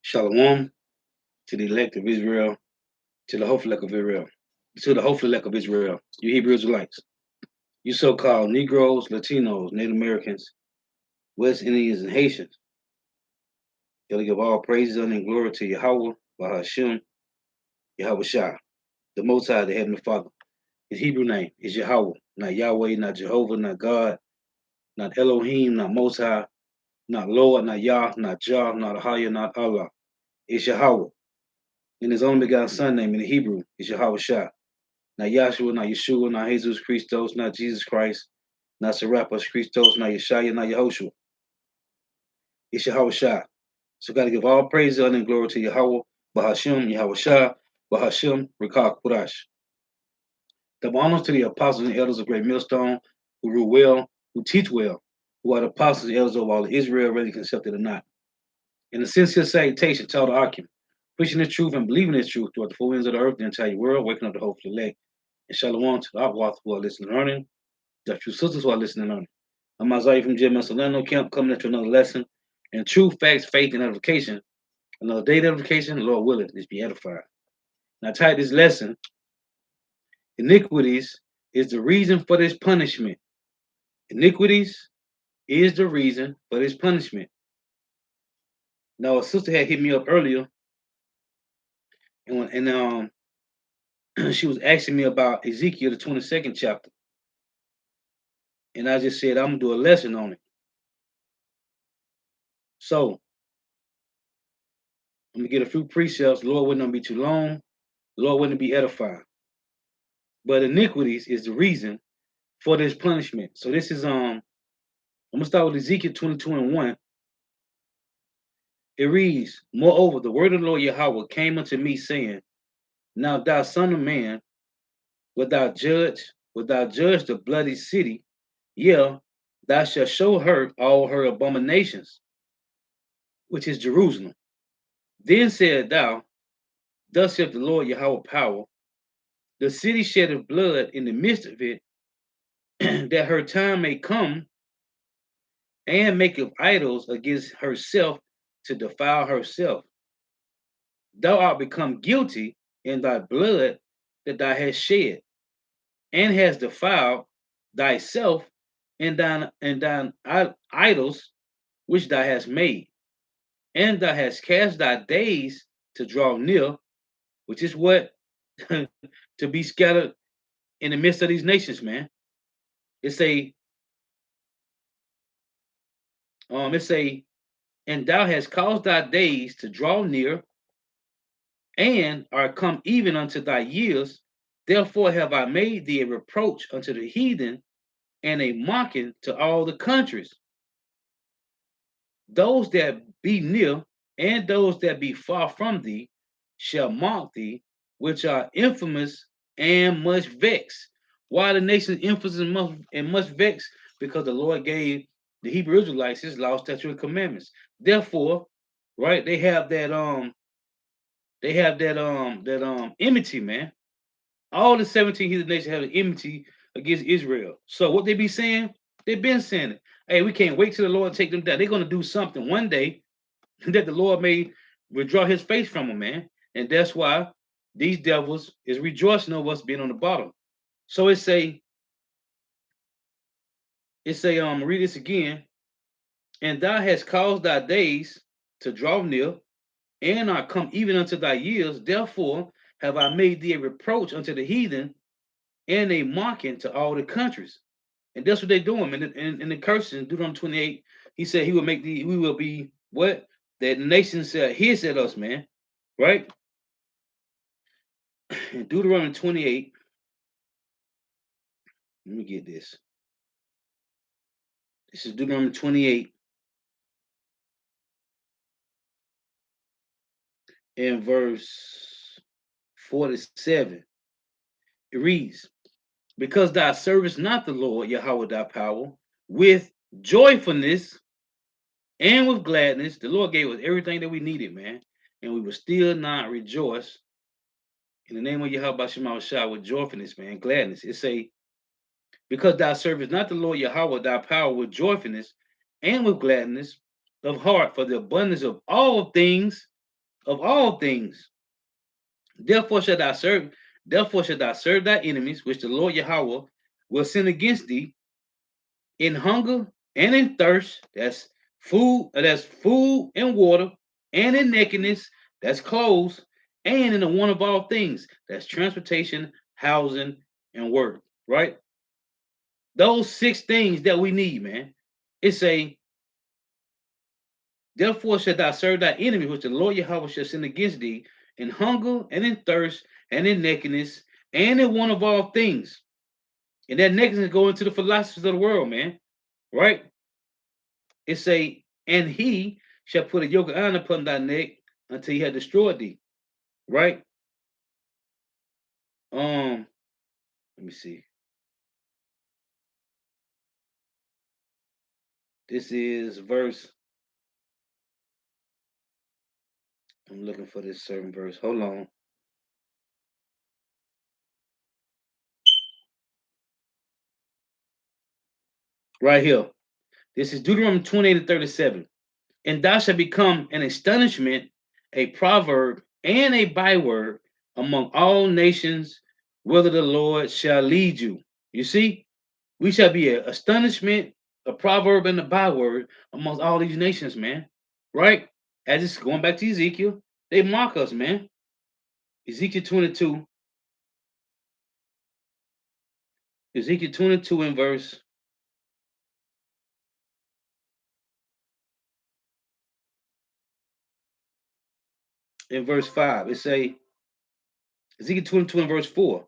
Shalom to the elect of Israel, to the hopeful elect of Israel, to the hopeful elect of Israel, you Hebrew Israelites, you so-called Negroes, Latinos, Native Americans, West Indians, and Haitians. Gotta give all praises and glory to Yahweh, Bahashim, Yahweh Shah, the Most High, the Heavenly Father. His Hebrew name is Yahweh, not Yahweh, not Jehovah, not God, not Elohim, not Most High, not Lord, not Yah, not Jah, not Ahaya, not Allah. It's Yahweh. And his only begotten son name in the Hebrew is Yahweh Shah. Not Yahshua, not Yeshua, not Jesus Christos, not Jesus Christ, not Serapis Christos, not Yeshaya, not Yehoshua. It's Yahweh Shah. So got to give all praise, honor, and glory to Yahweh, Bahashim, Yahweh Shah, Bahashim, Rekah Kurash. Double honors to the apostles and elders of Great Millstone, who rule well, who teach well, who are the apostles and elders of all of Israel, ready accepted or not. In a sincere salutation, tell the Akim, preaching the truth and believing the truth throughout the four winds of the earth, the entire world, waking up the hopeful elect. And shalom to the Akwath who are listening and learning, the true sisters who are listening and learning. I'm Isaiah from Jim Solano Camp, coming into another lesson in truth, facts, faith, and edification. Another day of edification, Lord willing, let's be edified. Now, title this lesson, Iniquities is the reason for this punishment. Iniquities is the reason for this punishment. Now, a sister had hit me up earlier, and she was asking me about Ezekiel, the 22nd chapter. And I just said, I'm going to do a lesson on it. So, I'm going to get a few precepts. Lord wouldn't be too long. Lord wouldn't be edified. But iniquities is the reason for this punishment. So this is I'm gonna start with Ezekiel 22 and 1. It reads, Moreover, the word of the Lord Yahweh came unto me, saying, Now thou son of man, wilt thou judge the bloody city? Yeah, thou shalt show her all her abominations, which is Jerusalem. Then said thou, Thus saith the Lord Yahweh power, the city sheddeth blood in the midst of it, that her time may come, and maketh idols against herself to defile herself. Thou art become guilty in thy blood that thou hast shed, and hast defiled thyself in thine idols which thou hast made, and thou hast cast thy days to draw near, which is what to be scattered in the midst of these nations, man. It's a and thou hast caused thy days to draw near, and are come even unto thy years. Therefore have I made thee a reproach unto the heathen, and a mocking to all the countries. Those that be near and those that be far from thee shall mock thee, which are infamous and much vex. Why the nation infamous and much vex? Because the Lord gave the Hebrew Israelites his law, statute, and commandments. Therefore, right, they have that enmity, man. All the 17 heathen nations have an enmity against Israel. So what they be saying? They've been saying it. Hey, we can't wait till the Lord take them down. They're gonna do something one day that the Lord may withdraw his face from them, man. And that's why these devils is rejoicing over us being on the bottom. So read this again. And thou hast caused thy days to draw near, and are come even unto thy years. Therefore have I made thee a reproach unto the heathen, and a mocking to all the countries. And that's what they're doing. And in the curses in Deuteronomy 28, he said we will be what? That the nations said hiss at us, man. Right? In Deuteronomy 28, let me get this. This is Deuteronomy 28 and verse 47. It reads, Because thou servest not the Lord, Yahweh thy power, with joyfulness and with gladness. The Lord gave us everything that we needed, man. And we will still not rejoice in the name of Yahweh Shema Shah with joyfulness, man, gladness. It say, Because thou servest not the Lord Yahweh thy power with joyfulness and with gladness, of heart, for the abundance of all things. Therefore shalt thou serve, therefore shalt thou serve thy enemies, which the Lord Yahweh will send against thee in hunger and in thirst. That's food and water, and in nakedness, that's clothes, and in the want of all things, that's transportation, housing, and work. Right? Those six things that we need, man. It's a therefore shalt thou serve thy enemy, which the Lord Yahweh shall send against thee, in hunger and in thirst and in nakedness and in want of all things. And that nakedness go into the philosophies of the world, man. Right? It say, and he shall put a yoke of iron upon thy neck until he had destroyed thee. Right? Let me see. This is verse. I'm looking for this certain verse. Hold on. Right here. This is Deuteronomy 28 and 37. And thou shalt become an astonishment, a proverb, and a byword among all nations, whither the Lord shall lead you. You see, we shall be an astonishment, a proverb, and a byword amongst all these nations, man. Right? As it's going back to Ezekiel, they mock us, man. Ezekiel 22, Ezekiel 22 in verse 5. It say, Ezekiel 22 and verse 4.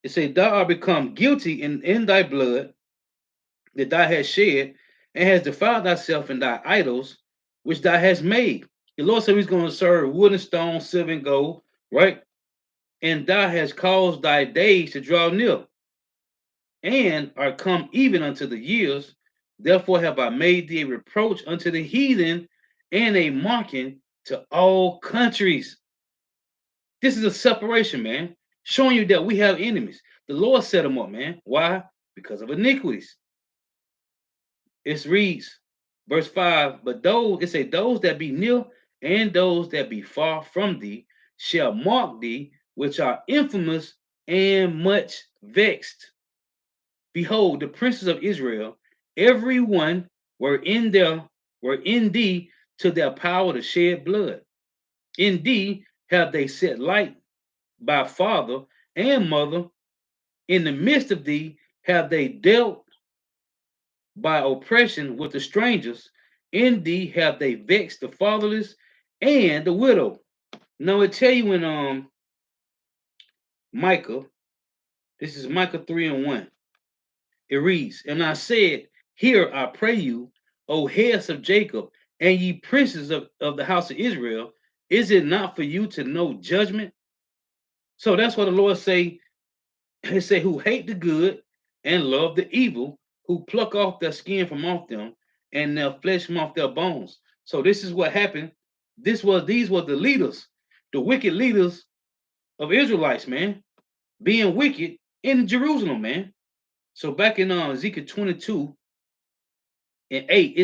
It say, thou art become guilty in thy blood that thou hast shed, and hast defiled thyself in thy idols, which thou hast made. The Lord said he's going to serve wood and stone, silver and gold, right? And thou hast caused thy days to draw near, and are come even unto the years. Therefore have I made thee a reproach unto the heathen, and a mocking to all countries. This is a separation, man, showing you that we have enemies. The Lord set them up, man. Why? Because of iniquities. It reads, verse 5, but those, it say, those that be near and those that be far from thee shall mark thee, which are infamous and much vexed. Behold, the princes of Israel, every one were in thee to their power to shed blood. In thee have they set light by father and mother. In the midst of thee have they dealt by oppression with the strangers. In thee have they vexed the fatherless and the widow. Now it tell you in Micah, this is Micah 3 and 1. It reads, and I said, hear, I pray you, O heads of Jacob, and ye princes of the house of Israel, is it not for you to know judgment? So that's what the Lord say. He say, who hate the good and love the evil, who pluck off their skin from off them and their flesh from off their bones. So this is what happened. These were the leaders, the wicked leaders of Israelites, man, being wicked in Jerusalem, man. So back in Ezekiel 22 and 8,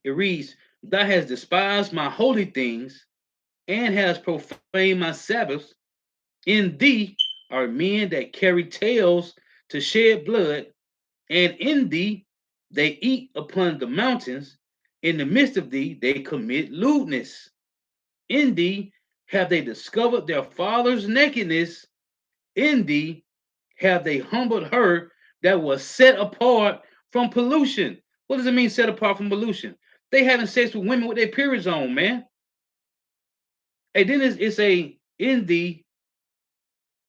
it reads, thou hast despised my holy things and has profaned my Sabbaths. In thee are men that carry tails to shed blood, and in thee they eat upon the mountains. In the midst of thee they commit lewdness. In thee have they discovered their father's nakedness. In thee have they humbled her that was set apart from pollution. What does it mean, set apart from pollution? They having sex with women with their periods on, man. And then it's a in thee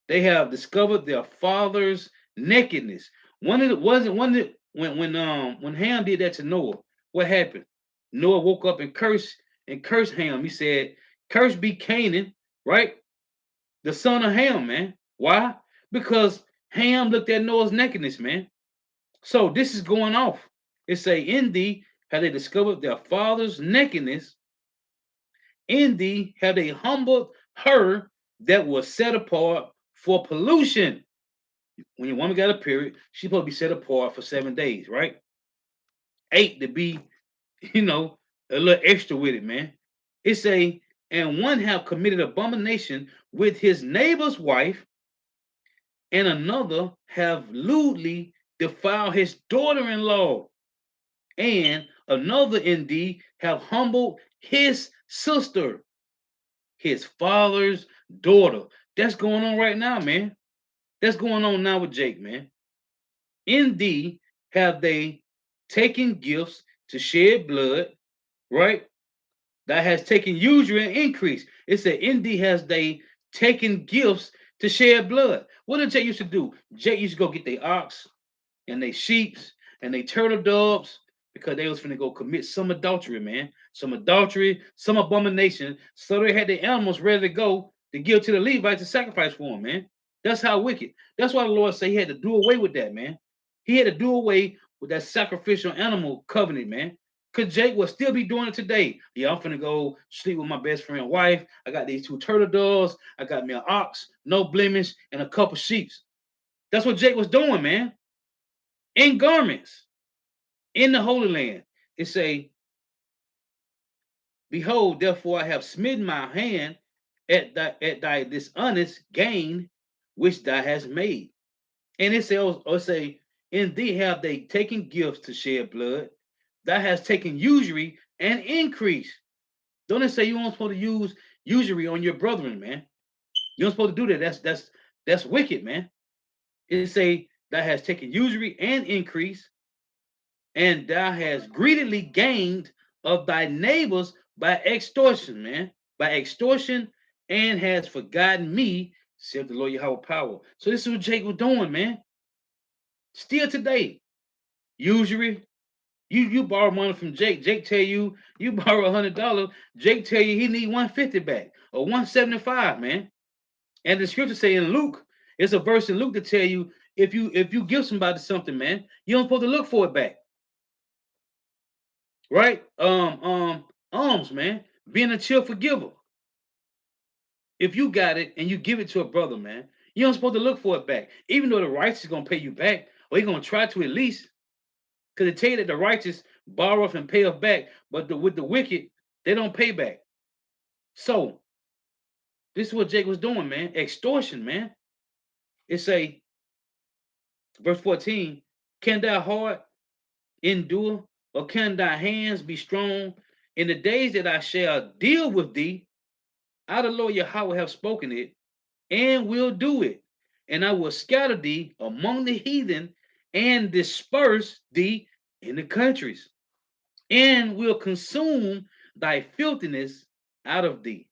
they have discovered their father's nakedness. One of the wasn't one that when Ham did that to Noah, what happened? Noah woke up and cursed Ham. He said, "Curse be Canaan, right? The son of Ham, man. Why? Because Ham looked at Noah's nakedness, man. So this is going off. It say, in thee have they discovered their father's nakedness. In thee have they humbled her that was set apart for pollution." When your woman got a period, she's supposed to be set apart for 7 days, right? 8 to be, a little extra with it, man. It say, and one have committed abomination with his neighbor's wife, and another have lewdly defiled his daughter-in-law, and another indeed have humbled his sister, his father's daughter. That's going on right now, man. That's going on now with Jake, man. Indeed, have they taken gifts to shed blood, right? That has taken usury and increase. It said, indeed, has they taken gifts to shed blood. What did Jake used to do? Jake used to go get their ox and they sheeps and they turtle doves because they was finna go commit some adultery, man. Some adultery, some abomination. So they had the animals ready to go to give to the Levites to sacrifice for them, man. That's how wicked. That's why the Lord said he had to do away with that, man. He had to do away with that sacrificial animal covenant, man. Cause Jake will still be doing it today. Yeah, I'm finna go sleep with my best friend's wife. I got these two turtle doves. I got me an ox, no blemish, and a couple sheeps. That's what Jake was doing, man. In garments in the Holy Land. It say, behold, therefore I have smitten my hand at thy dishonest gain which thou hast made. And it says, or say, in thee have they taken gifts to shed blood, thou hast taken usury and increase. Don't it say you aren't supposed to use usury on your brethren, man? You aren't supposed to do that. That's wicked, man. It say thou hast taken usury and increase, and thou hast greedily gained of thy neighbors by extortion, man, by extortion, and has forgotten me, said the Lord Yahweh power. So this is what Jake was doing, man. Still today, usury. You borrow money from Jake. Jake tell you borrow $100. Jake tell you he need 150 back or 175, man. And the scripture say in Luke, it's a verse in Luke to tell you if you give somebody something, man, you don't supposed to look for it back. Right? Alms, man. Being a chill forgiver. If you got it and you give it to a brother, man, you don't supposed to look for it back. Even though the righteous is gonna pay you back, or he's gonna try to at least, because it tell you that the righteous borrow off and pay off back, but with the wicked, they don't pay back. So this is what Jake was doing, man. Extortion, man. It say, verse 14, can thy heart endure, or can thy hands be strong in the days that I shall deal with thee? I, the Lord Yahweh, have spoken it and will do it. And I will scatter thee among the heathen and disperse thee in the countries, and will consume thy filthiness out of thee.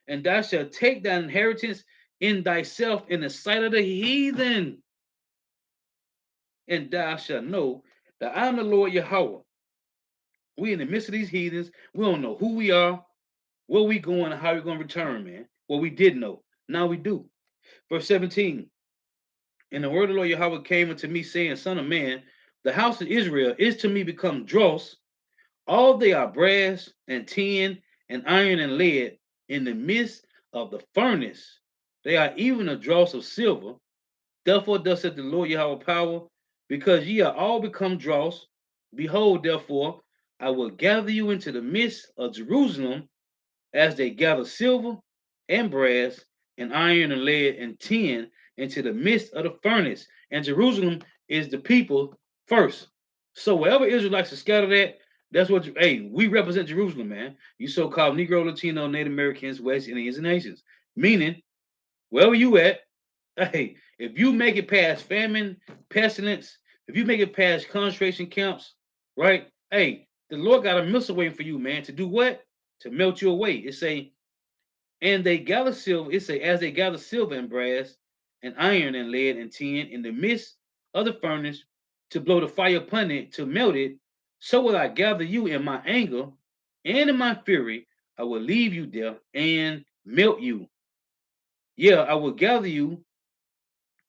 And thou shalt take thy inheritance in thyself in the sight of the heathen. And thou shalt know that I am the Lord Yahweh. We in the midst of these heathens. We don't know who we are, where we going, and how we're going to return, man. Well, we did know. Now we do. Verse 17. And the word of the Lord Yahweh came unto me, saying, Son of man, the house of Israel is to me become dross. All they are brass and tin and iron and lead in the midst of the furnace. They are even a dross of silver. Therefore, thus saith the Lord Yahweh power, because ye are all become dross. Behold, therefore, I will gather you into the midst of Jerusalem as they gather silver and brass and iron and lead and tin into the midst of the furnace. And Jerusalem is the people first. So wherever Israelites are scattered at, that's what, hey, we represent Jerusalem, man. You so-called Negro, Latino, Native Americans, West Indians, and Asians. Meaning, wherever you at, hey, if you make it past famine, pestilence, if you make it past concentration camps, right? Hey, the Lord got a missile waiting for you, man. To do what? To melt you away. It say, and they gather silver. It say, as they gather silver and brass and iron and lead and tin in the midst of the furnace to blow the fire upon it to melt it, so will I gather you in my anger and in my fury. I will leave you there and melt you. Yeah, I will gather you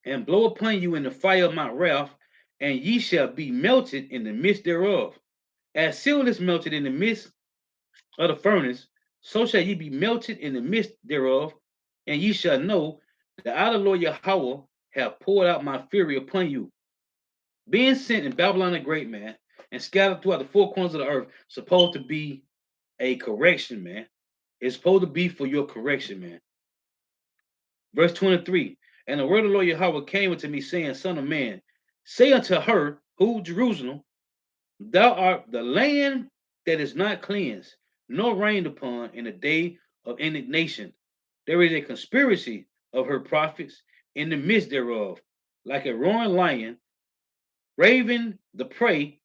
and blow upon you in the fire of my wrath, and ye shall be melted in the midst thereof. As silver is melted in the midst of the furnace, so shall ye be melted in the midst thereof, and ye shall know that I, the Lord Yahweh, have poured out my fury upon you. Being sent in Babylon the Great, man, and scattered throughout the four corners of the earth, supposed to be a correction, man. It's supposed to be for your correction, man. Verse 23. And the word of the Lord Yahweh came unto me, saying, Son of man, say unto her, who Jerusalem, thou art the land that is not cleansed, nor rained upon in the day of indignation. There is a conspiracy of her prophets in the midst thereof, like a roaring lion, raving the prey.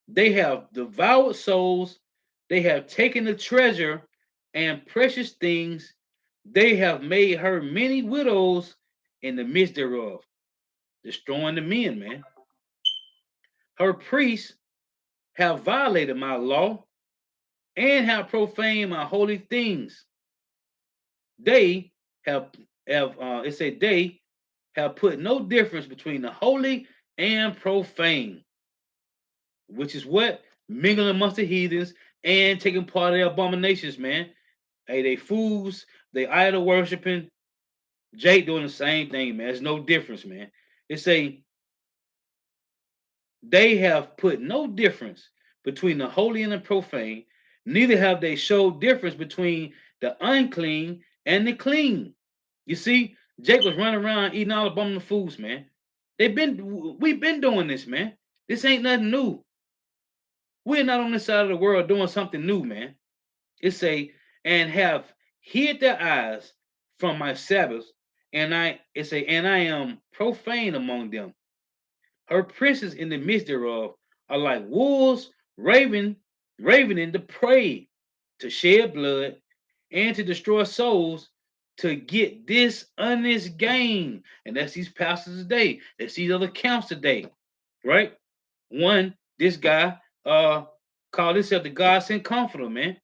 They have devoured souls, they have taken the treasure and precious things, they have made her many widows in the midst thereof, destroying the men, man. Her priests have violated my law and have profaned my holy things. They have it said they have put no difference between the holy and profane, which is what mingling amongst the heathens and taking part of their abominations, man. Hey, they fools, they idol worshiping. Jake doing the same thing, man. There's no difference, man. It say they have put no difference between the holy and the profane, neither have they showed difference between the unclean and the clean. You see, Jake was running around eating all the abominable foods, man. We've been doing this, man. This ain't nothing new. We're not on this side of the world doing something new, man. It say, and have hid their eyes from my Sabbaths, and I am profane among them. Her princes in the midst thereof are like wolves ravening the prey, to shed blood and to destroy souls, to get this honest gain. And that's these pastors today. That's these other camps today, right? This guy called himself the God sent comforter, man.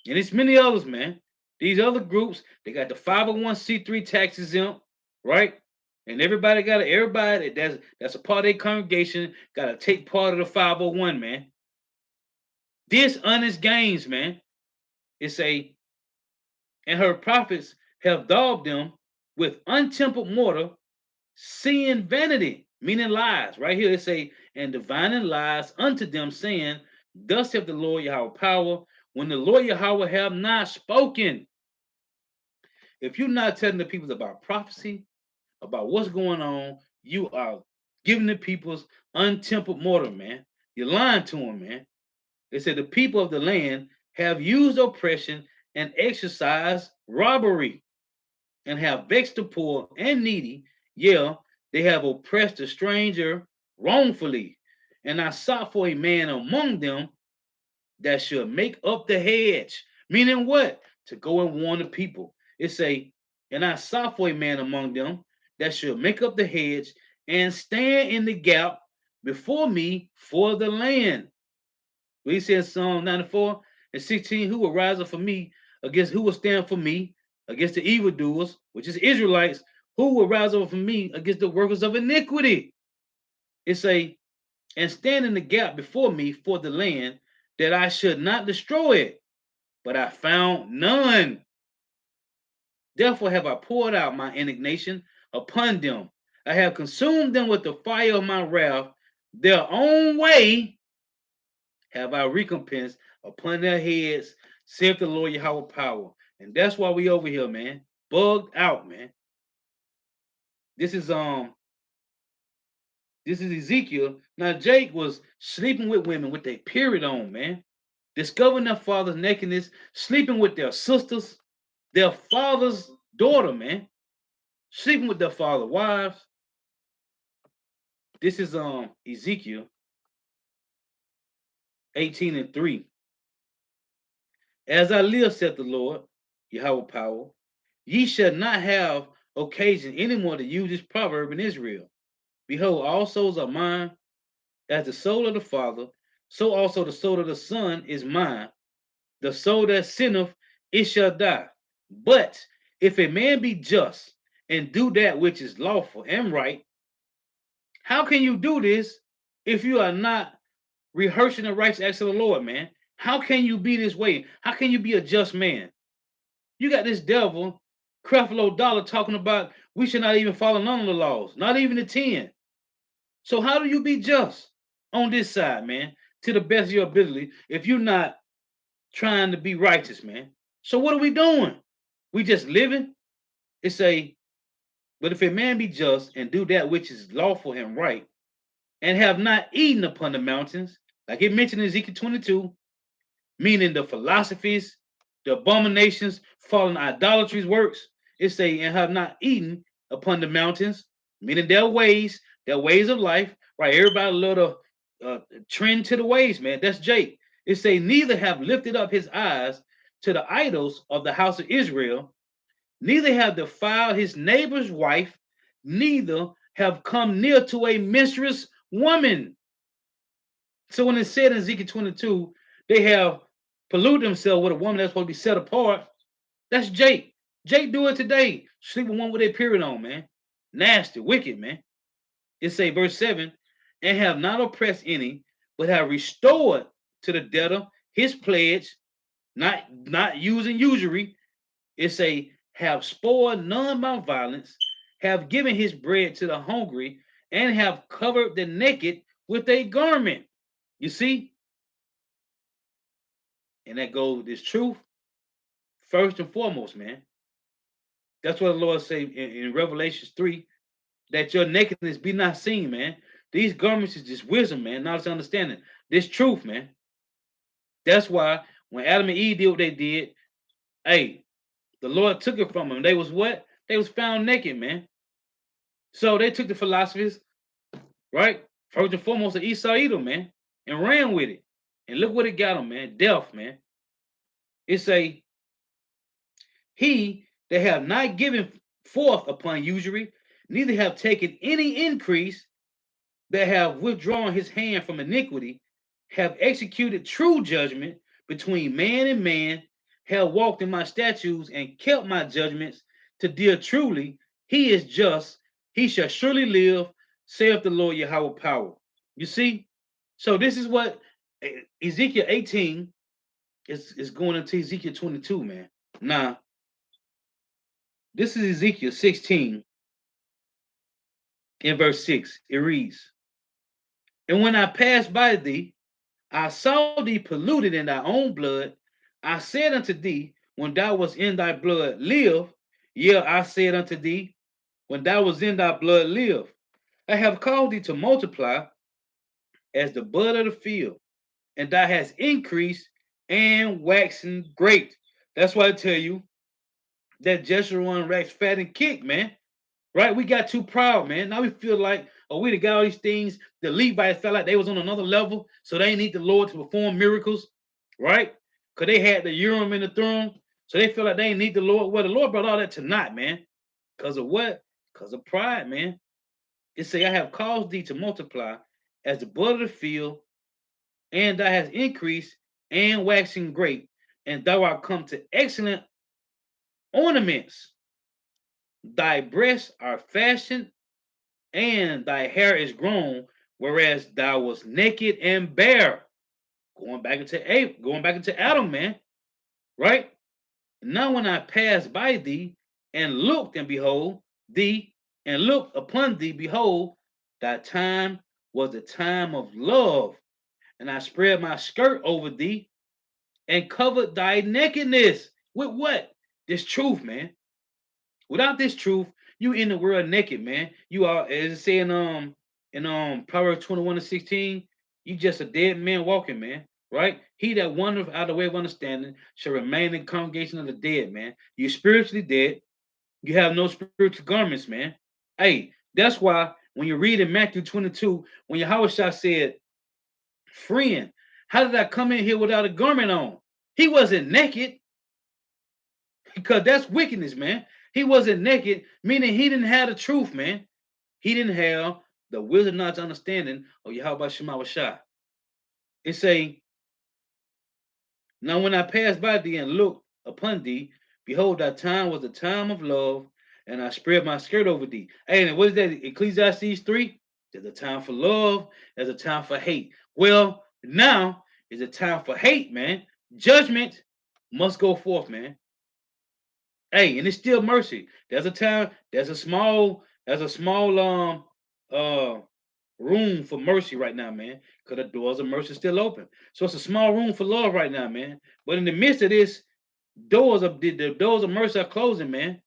And it's many others, man. These other groups, they got the 501c3 tax exempt, right? And everybody that's a part of their congregation got to take part of the 501, man. Dishonest gains, man. It say, and her prophets have daubed them with untempered mortar, seeing vanity, meaning lies. Right here it say, and divining lies unto them, saying, thus saith the Lord Yahweh power, when the Lord Yahweh have not spoken. If you're not telling the people about prophecy, about what's going on, you are giving the people's untempered mortar, man. You're lying to them, man. They said the people of the land have used oppression and exercised robbery, and have vexed the poor and needy. Yeah, they have oppressed the stranger wrongfully. And I sought for a man among them that should make up the hedge. Meaning what? To go and warn the people. It say, and I sought for a man among them that should make up the hedge and stand in the gap before me for the land. He says Psalm 94 and 16, who will rise up for me against who will stand for me against the evildoers, which is Israelites, who will rise up for me against the workers of iniquity. It say, and stand in the gap before me for the land, that I should not destroy it, but I found none. Therefore have I poured out my indignation upon them. I have consumed them with the fire of my wrath. Their own way have I recompensed upon their heads, saith the Lord Yahweh power. And that's why we over here, man. Bugged out, man. This is Ezekiel. Now Jake was sleeping with women with their period on, man. Discovering their father's nakedness, sleeping with their sisters, their father's daughter, man. Sleeping with their father's wives. This is Ezekiel 18 and 3. As I live, saith the Lord, Yahweh power, ye shall not have occasion anymore to use this proverb in Israel. Behold, all souls are mine, as the soul of the Father, so also the soul of the Son is mine. The soul that sinneth, it shall die. But if a man be just and do that which is lawful and right, how can you do this if you are not rehearsing the righteous acts of the Lord, man? How can you be this way? How can you be a just man? You got this devil, Creflo Dollar, talking about we should not even follow none of the laws, not even the 10. So how do you be just on this side, man, to the best of your ability if you're not trying to be righteous, man. So what are we doing? We just living? It say, but if a man be just and do that which is lawful and right, and have not eaten upon the mountains, like it mentioned in Ezekiel 22, meaning the philosophies, the abominations, fallen idolatries works. It say, and have not eaten upon the mountains, meaning their ways of life, right? Everybody love to trend to the ways, man. That's Jake. It say, neither have lifted up his eyes to the idols of the house of Israel, neither have defiled his neighbor's wife, neither have come near to a mistress woman. So when it said in Ezekiel 22, they have polluted themselves with a woman that's supposed to be set apart. That's Jake. Jake do it today. Sleep with one with a period on, man. Nasty, wicked, man. It say verse 7, and have not oppressed any, but have restored to the debtor his pledge, not using usury. It say, have spoiled none by violence, have given his bread to the hungry, and have covered the naked with a garment. You see? And that goes with this truth first and foremost, man. That's what the Lord say in Revelation 3, that your nakedness be not seen, man. These garments is just wisdom, man, knowledge, understanding. This truth, man. That's why when Adam and Eve did what they did, hey, the Lord took it from them. They was what? They was found naked, man. So they took the philosophies, right? First and foremost, the Esau Edom, man, and ran with it. And look what it got them, man. Death, man. It's a he that have not given forth upon usury, neither have taken any increase, that have withdrawn his hand from iniquity, have executed true judgment between man and man, have walked in my statutes and kept my judgments to deal truly. He is just, he shall surely live, saith the Lord Yahweh power. You see? So this is what Ezekiel 18 is going into Ezekiel 22, man. Now, this is Ezekiel 16 in verse 6. It reads, and when I passed by thee, I saw thee polluted in thy own blood. I said unto thee, when thou wast in thy blood, live. Yea, I said unto thee, when thou was in thy blood, live. I have called thee to multiply as the bud of the field, and thou hast increased and waxen great. That's why I tell you that Jeshurun waxed fat and kick, man. Right? We got too proud, man. Now we feel like, oh, we got all these things. The Levites felt like they was on another level, so they need the Lord to perform miracles, right? Because they had the Urim and the Thummim, so they feel like they need the Lord. Well, the Lord brought all that to naught, man. Because of what? Because of pride, man. It say, I have caused thee to multiply as the bud of the field, and thou hast increased and waxing great, and thou art come to excellent ornaments. Thy breasts are fashioned and thy hair is grown, whereas thou was naked and bare. Going back into Adam, man. Right? Now when I passed by thee and looked and behold thee and looked upon thee, behold, thy time was the time of love, and I spread my skirt over thee and covered thy nakedness. With what? This truth, man. Without this truth, you in the world naked, man. You are, as it say in Proverbs 21:16, you just a dead man walking, man. Right? He that wandereth out of the way of understanding shall remain in the congregation of the dead, man. You spiritually dead. You have no spiritual garments, man. Hey, that's why when you read in Matthew 22, when Yahweh said, friend, how did I come in here without a garment on? He wasn't naked. Because that's wickedness, man. He wasn't naked, meaning he didn't have the truth, man. He didn't have the wisdom, knowledge, understanding of Yahweh Shema Washah. It say, now when I passed by thee and looked upon thee, behold, thy time was the time of love, and I spread my skirt over thee. Hey, and what is that? Ecclesiastes 3? There's a time for love, there's a time for hate. Well, now is a time for hate, man. Judgment must go forth, man. Hey, and it's still mercy. There's a time, there's a small uh room for mercy right now, man, because the doors of mercy still open. So it's a small room for love right now, man. But in the midst of this, the doors of mercy are closing, man.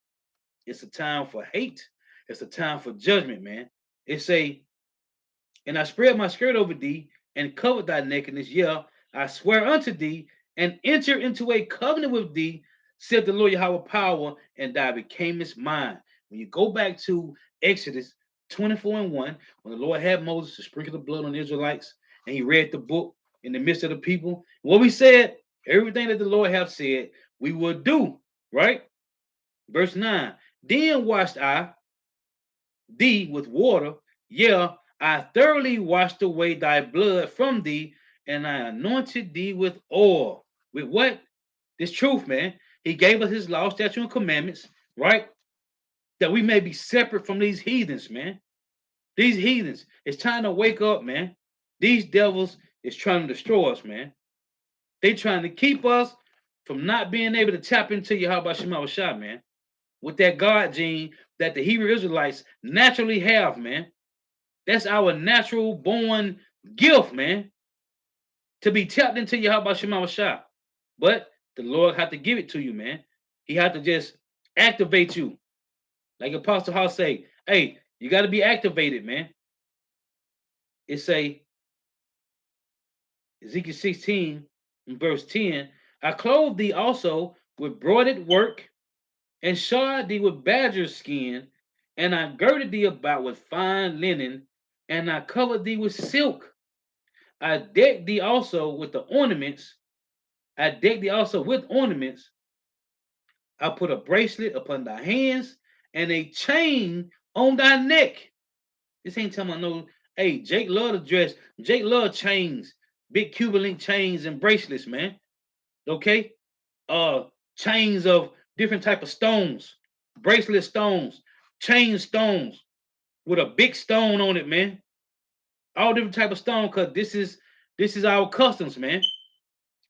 It's a time for hate. It's a time for judgment, man. It's a and I spread my skirt over thee and covered thy nakedness. Yeah, I swear unto thee and enter into a covenant with thee, said the Lord Yahweh power, and thou becamest mine. When you go back to Exodus 24 and 1, when the Lord had Moses to sprinkle the blood on the Israelites, and he read the book in the midst of the people, what we said, everything that the Lord have said, we will do, right? Verse 9, then washed I thee with water. Yeah, I thoroughly washed away thy blood from thee, and I anointed thee with oil. With what? This truth, man. He gave us his law, statute, and commandments, right? That we may be separate from these heathens, man. These heathens. It's time to wake up, man. These devils is trying to destroy us, man. They trying to keep us from not being able to tap into you. How about Shema Shah, man? With that God gene that the Hebrew Israelites naturally have, man. That's our natural born gift, man, to be tapped into Yahweh Shema Shah. But the Lord had to give it to you, man. He had to just activate you. Like Apostle Hall say, hey, you got to be activated, man. It say, Ezekiel 16 in verse 10, I clothed thee also with broidered work and shod thee with badger skin, and I girded thee about with fine linen, and I covered thee with silk. I decked thee also with the ornaments. I decked thee also with ornaments. I put a bracelet upon thy hands and a chain on thy neck. This ain't talking about no. Hey, Jake love to dress. Jake love chains, big Cuban link chains and bracelets, man. Okay, chains of different type of stones, bracelet stones, chain stones with a big stone on it, man. All different type of stone, cause this is our customs, man.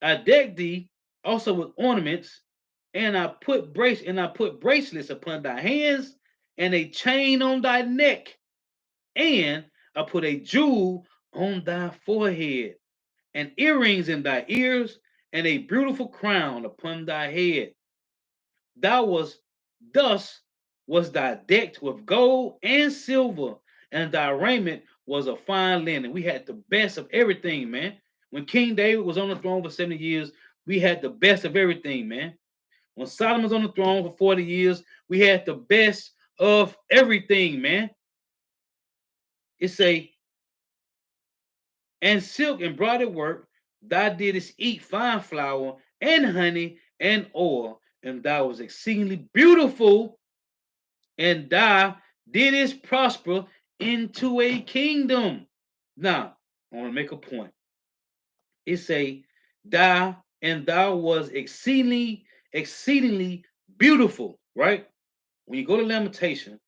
I decked thee also with ornaments, and I put bracelets upon thy hands, and a chain on thy neck, and I put a jewel on thy forehead, and earrings in thy ears, and a beautiful crown upon thy head. Thou was thus was thy decked with gold and silver, and thy raiment was of fine linen. We had the best of everything, man. When King David was on the throne for 70 years, we had the best of everything, man. When Solomon was on the throne for 40 years, we had the best of everything, man. It say, and silk and broidered work, thou didst eat fine flour and honey and oil, and thou was exceedingly beautiful, and thou didst prosper into a kingdom. Now, I want to make a point. It say, thou was exceedingly beautiful, right? When you go to Lamentation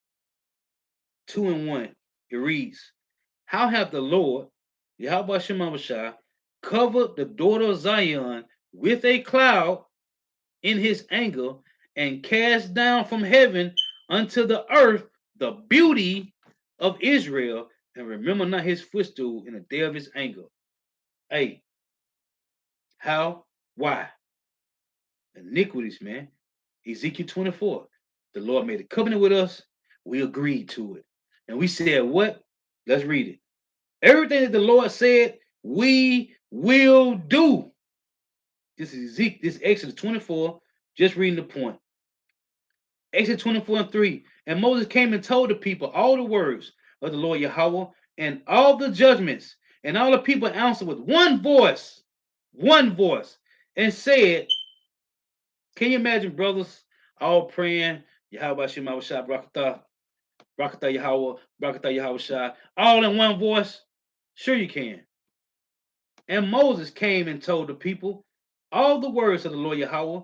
2 and 1, it reads, how hath the Lord, Yahweh Shemashah, covered the daughter of Zion with a cloud in his anger, and cast down from heaven unto the earth the beauty of Israel, and remember not his footstool in the day of his anger. Hey, how? Why? Iniquities, man. Ezekiel 24. The Lord made a covenant with us. We agreed to it. And we said, what? Let's read it. Everything that the Lord said, we will do. This is Ezekiel, this is Exodus 24, just reading the point. Exodus 24 and 3. And Moses came and told the people all the words of the Lord Yahweh and all the judgments. And all the people answered with one voice, and said, can you imagine, brothers, all praying, Yahweh Shema Shah Brakatah, Brakatah Yahweh, Brakatah Yahweh Shah, all in one voice? Sure you can. And Moses came and told the people all the words of the Lord Yahweh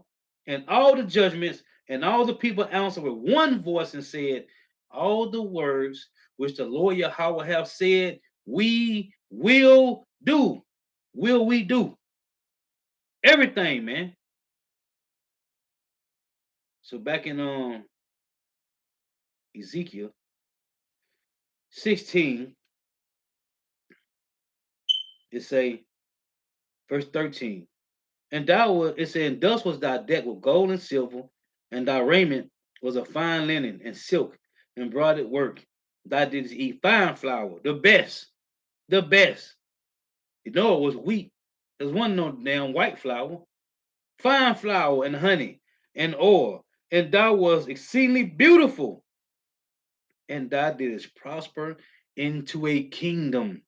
and all the judgments, and all the people answered with one voice and said, all the words which the Lord Yahweh have said, we will do. Will we do? Everything, man. So back in Ezekiel 16, It say, verse 13. And thou was, it said, and thus was thy deck with gold and silver, and thy raiment was of fine linen and silk, embroidered work. Thou didst eat fine flour, the best, the best. You know it was wheat. There wasn't no damn white flour. Fine flour and honey and oil. And thou was exceedingly beautiful, and thou didst prosper into a kingdom.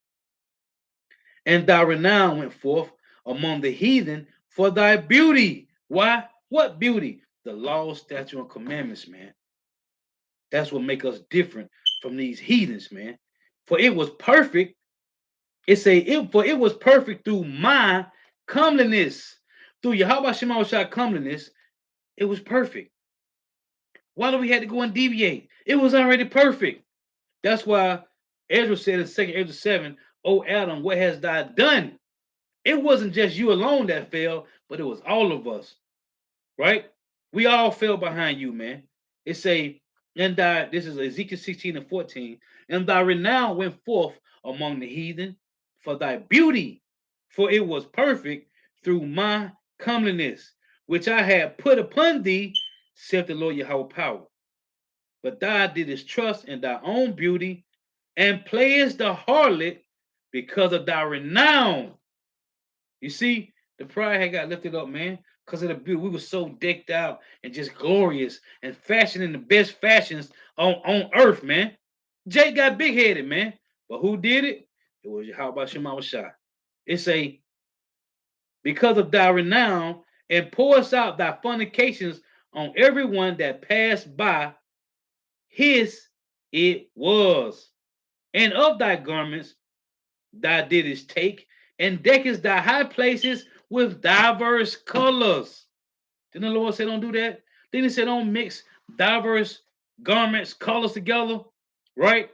And thy renown went forth among the heathen for thy beauty. Why? What beauty? The law, statute, and commandments, man. That's what make us different from these heathens, man. For it was perfect. For it was perfect through my comeliness. Through Yahweh Shema Shai comeliness, it was perfect. Why do we have to go and deviate? It was already perfect. That's why Ezra said in 2nd Ezra 7, "O Adam, what hast thou done?" It wasn't just you alone that fell, but it was all of us, right? We all fell behind you, man. It say, and thy, this is Ezekiel 16 and 14, and thy renown went forth among the heathen for thy beauty, for it was perfect through my comeliness, which I had put upon thee, saith the Lord Yahweh power. But thou didst trust in thy own beauty and playest the harlot because of thy renown. You see, the pride had got lifted up, man, because of the beauty. We were so decked out and just glorious and fashioning the best fashions on earth, man. Jake got big headed, man. But who did it? It was Yahweh Shema Shai. It's a because of thy renown and pours out thy fornications on everyone that passed by, his it was. And of thy garments thou didst take, and deckest thy high places with diverse colors. Didn't the Lord say don't do that? Then he said don't mix diverse garments, colors together, right?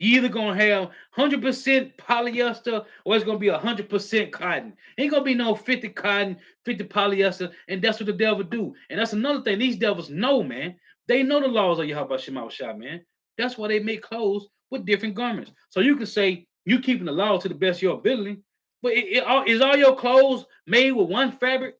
You either gonna have 100% polyester or it's gonna be 100% cotton. Ain't gonna be no 50 cotton, 50 polyester, and that's what the devil do. And that's another thing. These devils know, man. They know the laws of Yahweh Shema Shah, man. That's why they make clothes with different garments. So you can say you keeping the law to the best of your ability, but is all your clothes made with one fabric?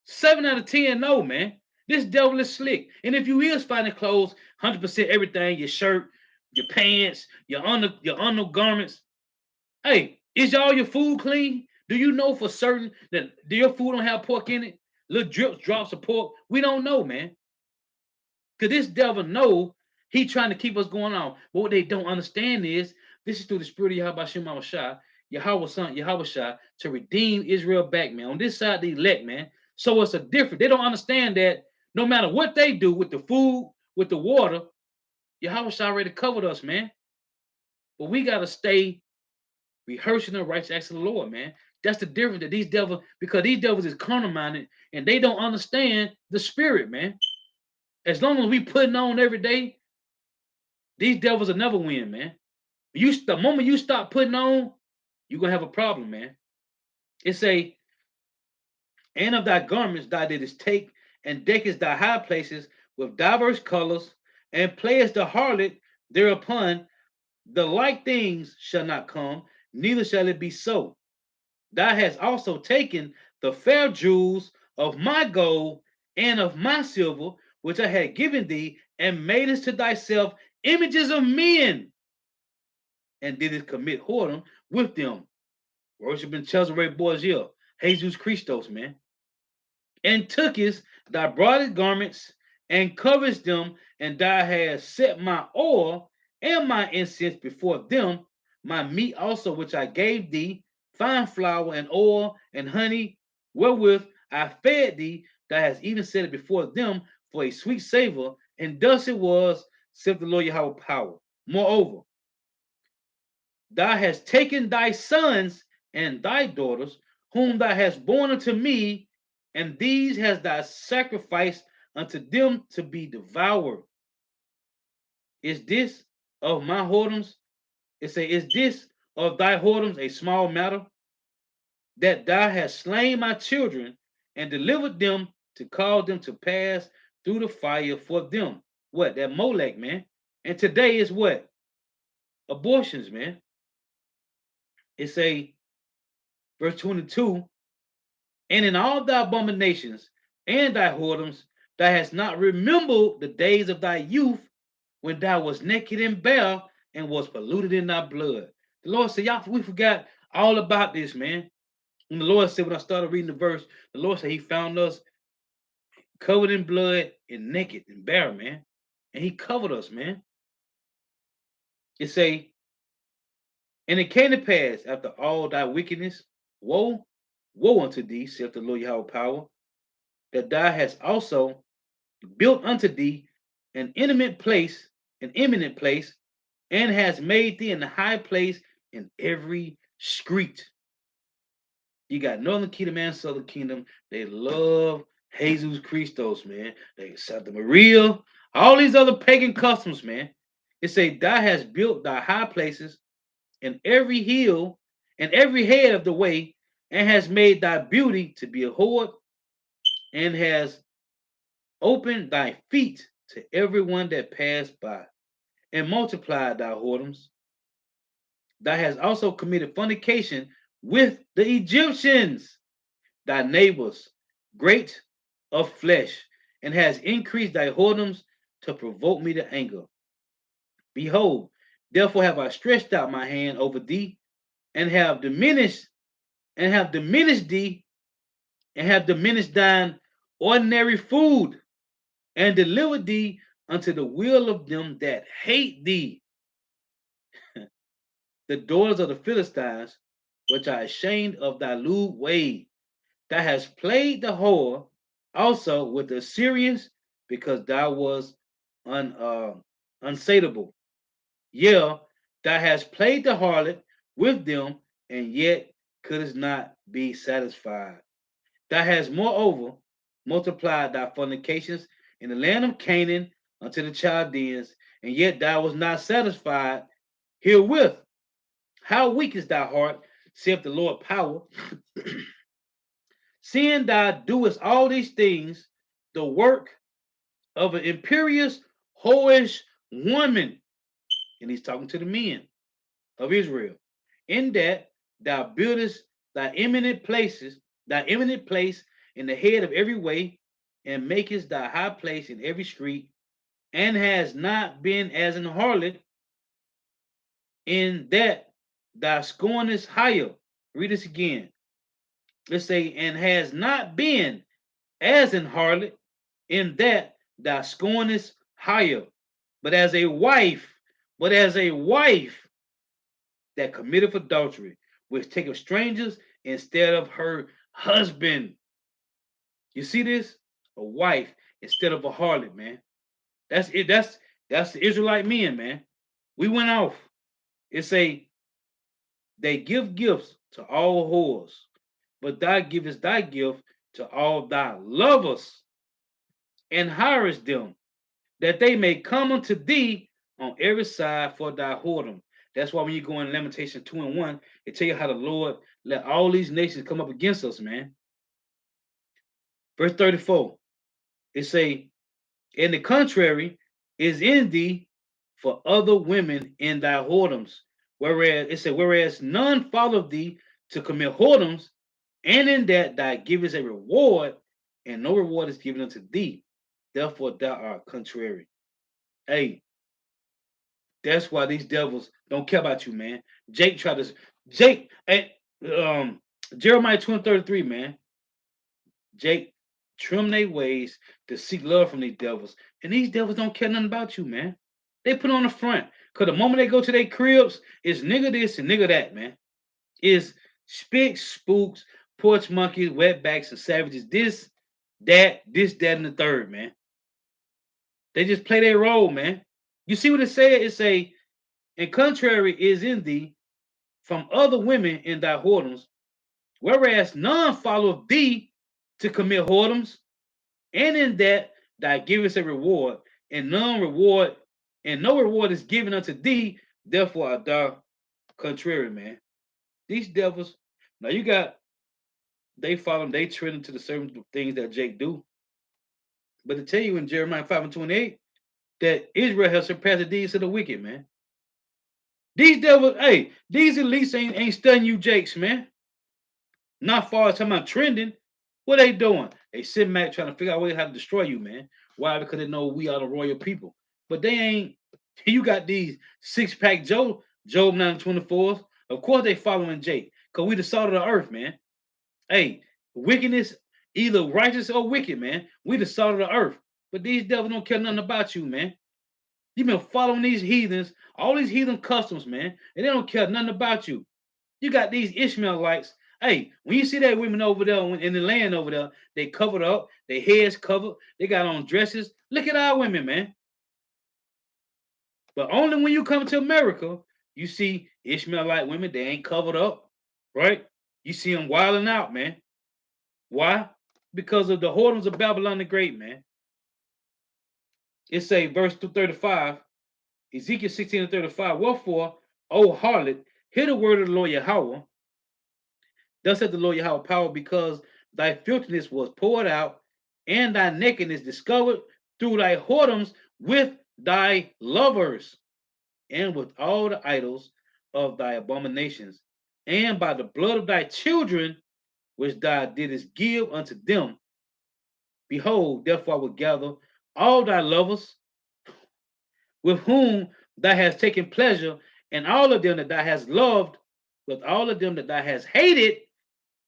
7 out of 10, no, man. This devil is slick. And if you is finding clothes, 100% everything, your shirt, your pants, your undergarments. Hey, is all your food clean? Do you know for certain that your food don't have pork in it? Little drips, drops of pork. We don't know, man. Because this devil know he trying to keep us going on. But what they don't understand is this is through the spirit of Yahweh Shema Shah, Yahweh son, Yahweh Shah, to redeem Israel back, man. On this side, the elect, man. So it's a different. They don't understand that no matter what they do with the food, with the water, Yahweh Shah already covered us, man. But we gotta stay rehearsing the righteous acts of the Lord, man. That's the difference that these devils, because these devils is carnal minded and they don't understand the spirit, man. As long as we putting on every day, these devils will never win, man. The moment you stop putting on, you're gonna have a problem, man. It say, and of thy garments thou didst take, and deckest thy high places with diverse colors, and playest the harlot thereupon. The like things shall not come, neither shall it be so. Thou hast also taken the fair jewels of my gold and of my silver, which I had given thee, and madest to thyself images of men, and didst commit whoredom with them, worshiping Cesare Borgia, Jesus Christos, man, and tookest thy broadest garments and coverest them, and thou hast set my oil and my incense before them, my meat also which I gave thee, fine flour and oil and honey, wherewith I fed thee, thou hast even set it before them for a sweet savor, and thus it was, saith the Lord Yahweh power. Moreover, thou hast taken thy sons and thy daughters, whom thou hast born unto me, and these hast thou sacrificed unto them to be devoured. Is this of my whoredoms? Is this of thy whoredoms a small matter? That thou hast slain my children and delivered them to cause them to pass through the fire for them. What? That Molech, man. And today is what? Abortions, man. It say, verse 22, and in all thy abominations and thy whoredoms, thou hast not remembered the days of thy youth when thou was naked and bare and was polluted in thy blood. The Lord said, y'all, we forgot all about this, man. And the Lord said, when I started reading the verse, the Lord said he found us covered in blood and naked and bare, man. And he covered us, man. It say, and it came to pass after all thy wickedness, woe, woe unto thee, saith the Lord Yahweh power, that thou hast also built unto thee an eminent place, and has made thee in the high place in every street. You got Northern Kingdom and Southern Kingdom. They love Jesus Christos, man. They Santa Maria, all these other pagan customs, man. It say, thou hast built thy high places in every hill and every head of the way, and has made thy beauty to be a whore, and has opened thy feet to everyone that passed by, and multiplied thy whoredoms. Thou hast also committed fornication with the Egyptians, thy neighbors, great of flesh, and has increased thy whoredoms to provoke me to anger. Behold, therefore have I stretched out my hand over thee, and have diminished thee, and have diminished thine ordinary food, and delivered thee unto the will of them that hate thee, the daughters of the Philistines, which are ashamed of thy lewd way. Thou hast played the whore also with the Syrians, because thou was unsatiable. Yeah, thou hast played the harlot with them, and yet couldst not be satisfied. Thou hast moreover multiplied thy fornications in the land of Canaan unto the Chaldeans, and yet thou was not satisfied herewith. How weak is thy heart, saith the Lord power, seeing thou doest all these things, the work of an imperious, whorish woman. And he's talking to the men of Israel. In that thou buildest thy eminent place in the head of every way, and makest thy high place in every street, and has not been as an harlot, in that thy scorn is higher. Read this again. Let's say, and has not been as an harlot, in that thy scorn is higher, but as a wife, but as a wife that committeth adultery, which taketh strangers instead of her husband. You see this? A wife instead of a harlot, man. That's it. That's the Israelite men, man. We went off. It's a they give gifts to all whores, but thou givest thy gift to all thy lovers, and hirest them, that they may come unto thee on every side for thy whoredom. That's why when you go in Lamentation 2 and 1, it tell you how the Lord let all these nations come up against us, man. Verse 34, it say, and the contrary is in thee for other women in thy whoredoms. Whereas it said, whereas none follow thee to commit whoredoms, and in that thou givest a reward, and no reward is given unto thee. Therefore thou art contrary. Hey, that's why these devils don't care about you, man. Jake tried to and Jeremiah 2:33, man. Jake trim their ways to seek love from these devils. And these devils don't care nothing about you, man. They put on the front. Cause the moment they go to their cribs, it's nigga this and nigga that, man. Is spicks, spooks, porch monkeys, wetbacks, and savages. This, that, and the third, man. They just play their role, man. You see what it said? It say, and contrary is in thee from other women in thy whoredoms, whereas none follow thee to commit whoredoms, and in that thou givest a reward, and no reward is given unto thee, therefore art thou contrary, man. These devils, now you got they follow them, they trend into the certain things that Jake do. But to tell you in Jeremiah 5 and 28 that Israel has surpassed the deeds of the wicked, man. These devils, hey, these elites ain't studying you jakes, man. Not far as talking about trending. What they doing? They sitting back trying to figure out ways how to destroy you, man. Why? Because they know we are the royal people. But they ain't. You got these six-pack Job 9:24. Of course they following Jake. Because we the salt of the earth, man. Hey, wickedness, either righteous or wicked, man. We the salt of the earth. But these devils don't care nothing about you, man. You've been following these heathens, all these heathen customs, man, and they don't care nothing about you. You got these Ishmaelites. Hey, when you see that women over there in the land over there, they covered up, their heads covered, they got on dresses. Look at our women, man. But only when you come to America, you see Ishmaelite women, they ain't covered up, right? You see them wilding out, man. Why? Because of the whoredoms of Babylon the Great, man. It say, verse 35, Ezekiel 16 and 35, wherefore, O harlot, hear the word of the Lord Yahweh. Thus said the Lord Yahweh power, because thy filthiness was poured out, and thy nakedness discovered through thy whoredoms with thy lovers, and with all the idols of thy abominations, and by the blood of thy children, which thou didst give unto them. Behold, therefore I will gather all thy lovers, with whom thou hast taken pleasure, and all of them that thou hast loved, with all of them that thou hast hated,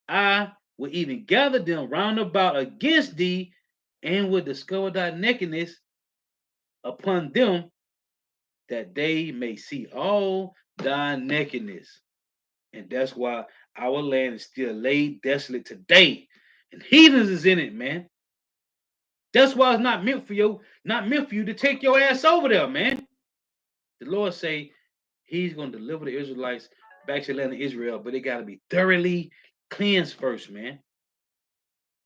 I will even gather them round about against thee, and will discover thy nakedness upon them, that they may see all thy nakedness. And that's why our land is still laid desolate today. And heathens is in it, man. That's why it's not meant for you to take your ass over there, man. The Lord say he's going to deliver the Israelites back to the land of Israel, but they got to be thoroughly cleansed first, man.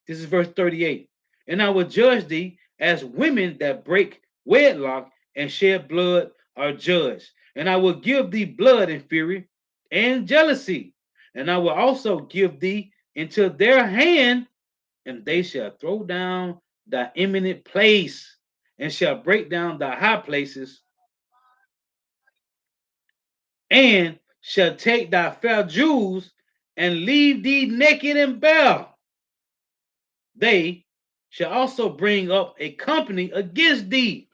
This is verse 38. And I will judge thee as women that break wedlock and shed blood are judged. And I will give thee blood and fury and jealousy. And I will also give thee into their hand, and they shall throw down thy eminent place, and shall break down thy high places, and shall take thy fair jewels, and leave thee naked and bare. They shall also bring up a company against thee,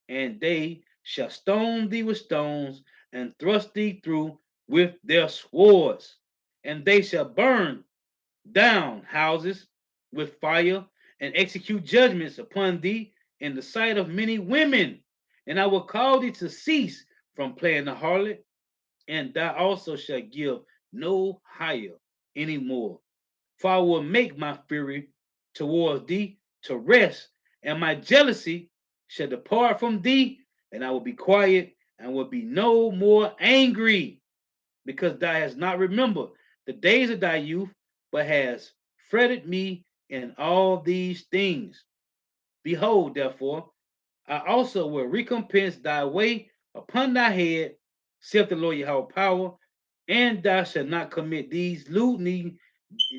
and they shall stone thee with stones, and thrust thee through with their swords. And they shall burn down houses with fire, and execute judgments upon thee in the sight of many women. And I will call thee to cease from playing the harlot, and thou also shalt give no hire any more. For I will make my fury towards thee to rest, and my jealousy shall depart from thee, and I will be quiet and will be no more angry, because thou hast not remembered the days of thy youth, but hast fretted me in all these things. Behold, therefore, I also will recompense thy way upon thy head, saith the Lord Yahweh power, and thou shalt not commit these lewdness,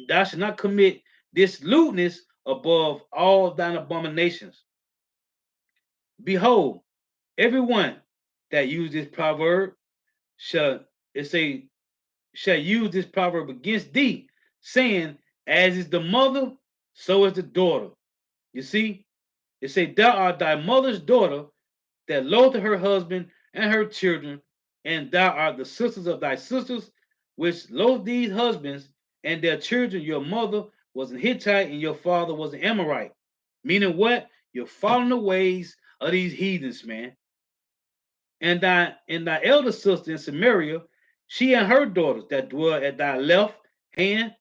thou shalt not commit this lewdness above all thine abominations. Behold, everyone that use this proverb shall it say shall use this proverb against thee, saying, as is the mother, so is the daughter. You see, it say, thou art thy mother's daughter, that loatheth her husband and her children, and thou art the sisters of thy sisters, which loathe these husbands and their children. Your mother was an Hittite, and your father was an Amorite. Meaning what? You're following the ways of these heathens, man. And thy elder sister in Samaria, she and her daughters that dwell at thy left hand,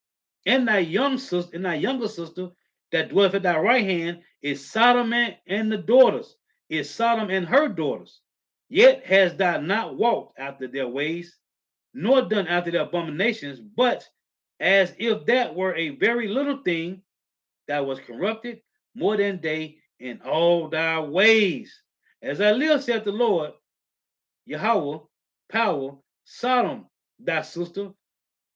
and thy younger sister that dwelleth at thy right hand, is Sodom and the daughters, is Sodom and her daughters. Yet hast thou not walked after their ways, nor done after their abominations, but as if that were a very little thing, thou was corrupted more than they in all thy ways. As I live, saith the Lord, Yahweh, power, Sodom, thy sister,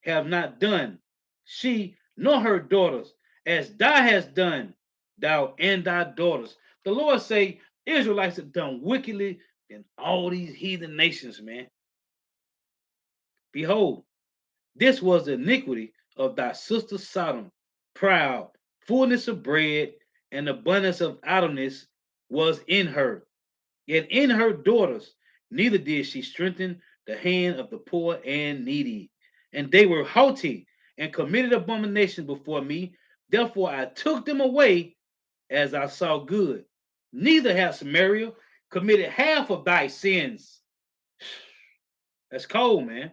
have not done, she nor her daughters, as thou hast done, thou and thy daughters. The Lord say, Israelites have done wickedly in all these heathen nations, man. Behold, this was the iniquity of thy sister Sodom, proud, fullness of bread, and abundance of idleness was in her. Yet in her daughters, neither did she strengthen the hand of the poor and needy. And they were haughty and committed abominations before me. Therefore I took them away as I saw good. Neither hath Samaria committed half of thy sins. That's cold, man.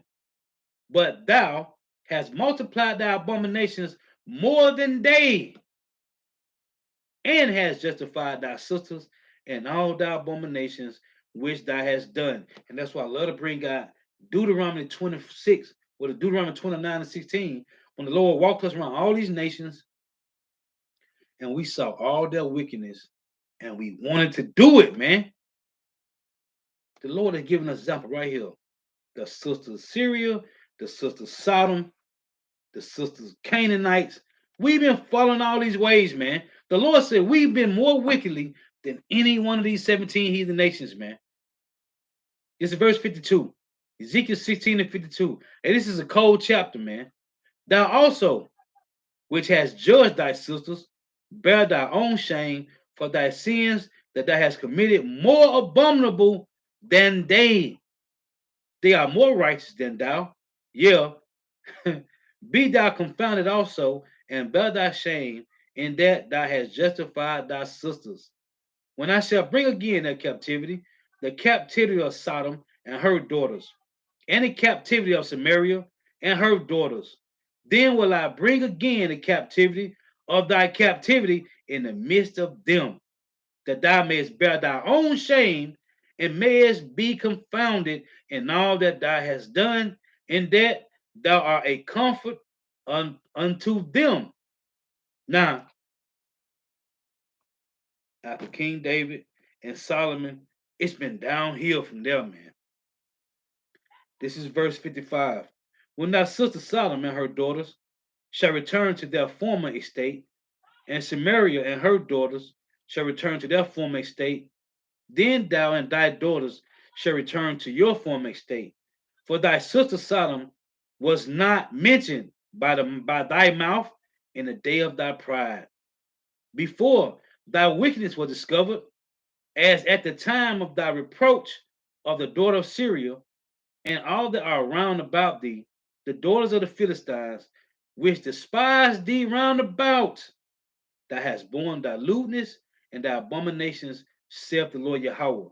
But thou hast multiplied thy abominations more than they, and hast justified thy sisters and all thy abominations which thou hast done. And that's why I love to bring out Deuteronomy 26, or the Deuteronomy 29 and 16, when the Lord walked us around all these nations and we saw all their wickedness and we wanted to do it, man. The Lord has given us an example right here. The sisters of Syria, the sisters Sodom, the sisters Canaanites. We've been following all these ways, man. The Lord said we've been more wickedly than any one of these 17 heathen nations, man. This is verse 52. Ezekiel 16 and 52. And this is a cold chapter, man. Thou also, which hast judged thy sisters, bear thy own shame for thy sins that thou hast committed more abominable than they. They are more righteous than thou. Yeah, be thou confounded also, and bear thy shame in that thou hast justified thy sisters. When I shall bring again the captivity of Sodom and her daughters, and the captivity of Samaria and her daughters, then will I bring again the captivity of thy captivity in the midst of them, that thou mayest bear thy own shame and mayest be confounded in all that thou hast done, and that thou art a comfort unto them. Now, after King David and Solomon, it's been downhill from there, man. This is verse 55. When thy sister Sodom and her daughters shall return to their former estate, and Samaria and her daughters shall return to their former estate, then thou and thy daughters shall return to your former estate. For thy sister Sodom was not mentioned by thy mouth in the day of thy pride, before thy wickedness was discovered, as at the time of thy reproach of the daughter of Syria, and all that are round about thee, the daughters of the Philistines, which despise thee round about. Thou hast borne thy lewdness and thy abominations, saith the Lord Yahweh.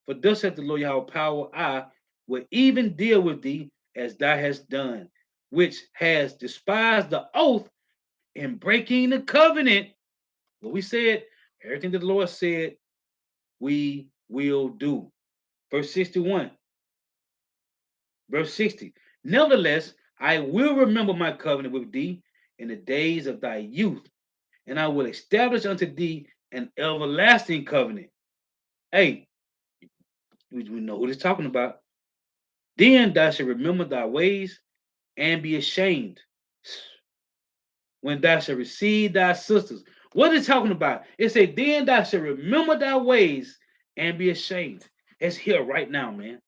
For thus saith the Lord Yahweh power, I will even deal with thee as thou hast done, which has despised the oath in breaking the covenant. What we said, everything that the Lord said, we will do. Verse 61, verse 60. Nevertheless, I will remember my covenant with thee in the days of thy youth, and I will establish unto thee an everlasting covenant. Hey, we know who this talking about. Then thou shalt remember thy ways and be ashamed when thou shalt receive thy sisters. What is it talking about? It say, then thou shalt remember thy ways and be ashamed. It's here right now, man.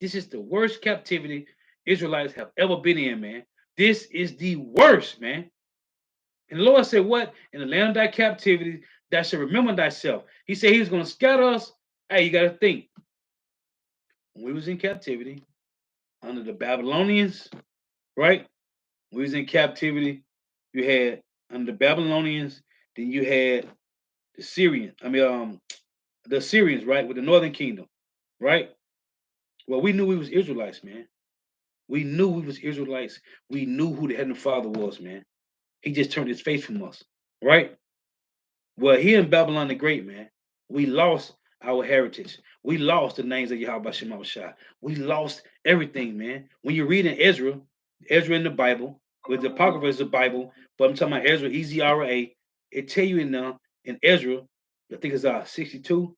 This is the worst captivity Israelites have ever been in, man. This is the worst, man. And the Lord said, what? In the land of thy captivity, thou shalt remember thyself. He said he was going to scatter us. Hey, you got to think. When we was in captivity under the Babylonians, right? When we was in captivity, you had under the Babylonians, then you had the Syrian, the Assyrians, right, with the northern kingdom, right? Well, we knew we was Israelites, man. We knew we was Israelites. We knew who the Heavenly Father was, man. He just turned his face from us, right? Well, here in Babylon the Great, man, we lost our heritage. We lost the names of Yahweh Shema Shai. We lost everything, man. When you read in Ezra, Ezra in the Bible, with the Apocrypha is the Bible, but I'm talking about Ezra, EZRA, it tell you in Ezra, I think it's 62,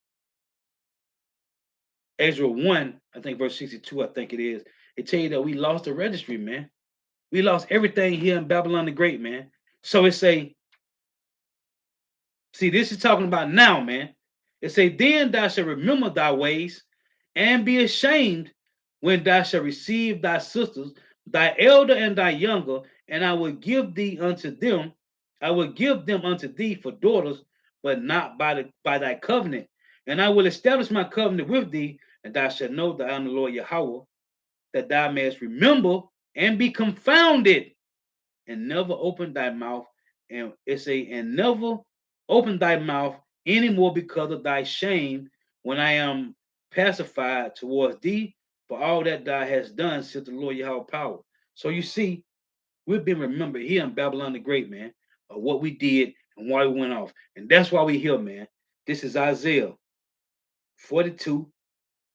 Ezra 1, I think verse 62, I think it is. It tell you that we lost the registry, man. We lost everything here in Babylon the Great, man. So it say, see, this is talking about now, man. It say, then thou shalt remember thy ways and be ashamed when thou shalt receive thy sisters, thy elder and thy younger, and I will give thee unto them. I will give them unto thee for daughters, but not by thy covenant. And I will establish my covenant with thee, and thou shalt know that I am the Lord Yahweh, that thou mayest remember and be confounded, and never open thy mouth. And it say, and never open thy mouth anymore because of thy shame, when I am pacified towards thee for all that thou hast done, said the Lord Yahweh power. So you see, we've been remembered here in Babylon the Great, man, of what we did and why we went off. And that's why we here, man. This is Isaiah 42,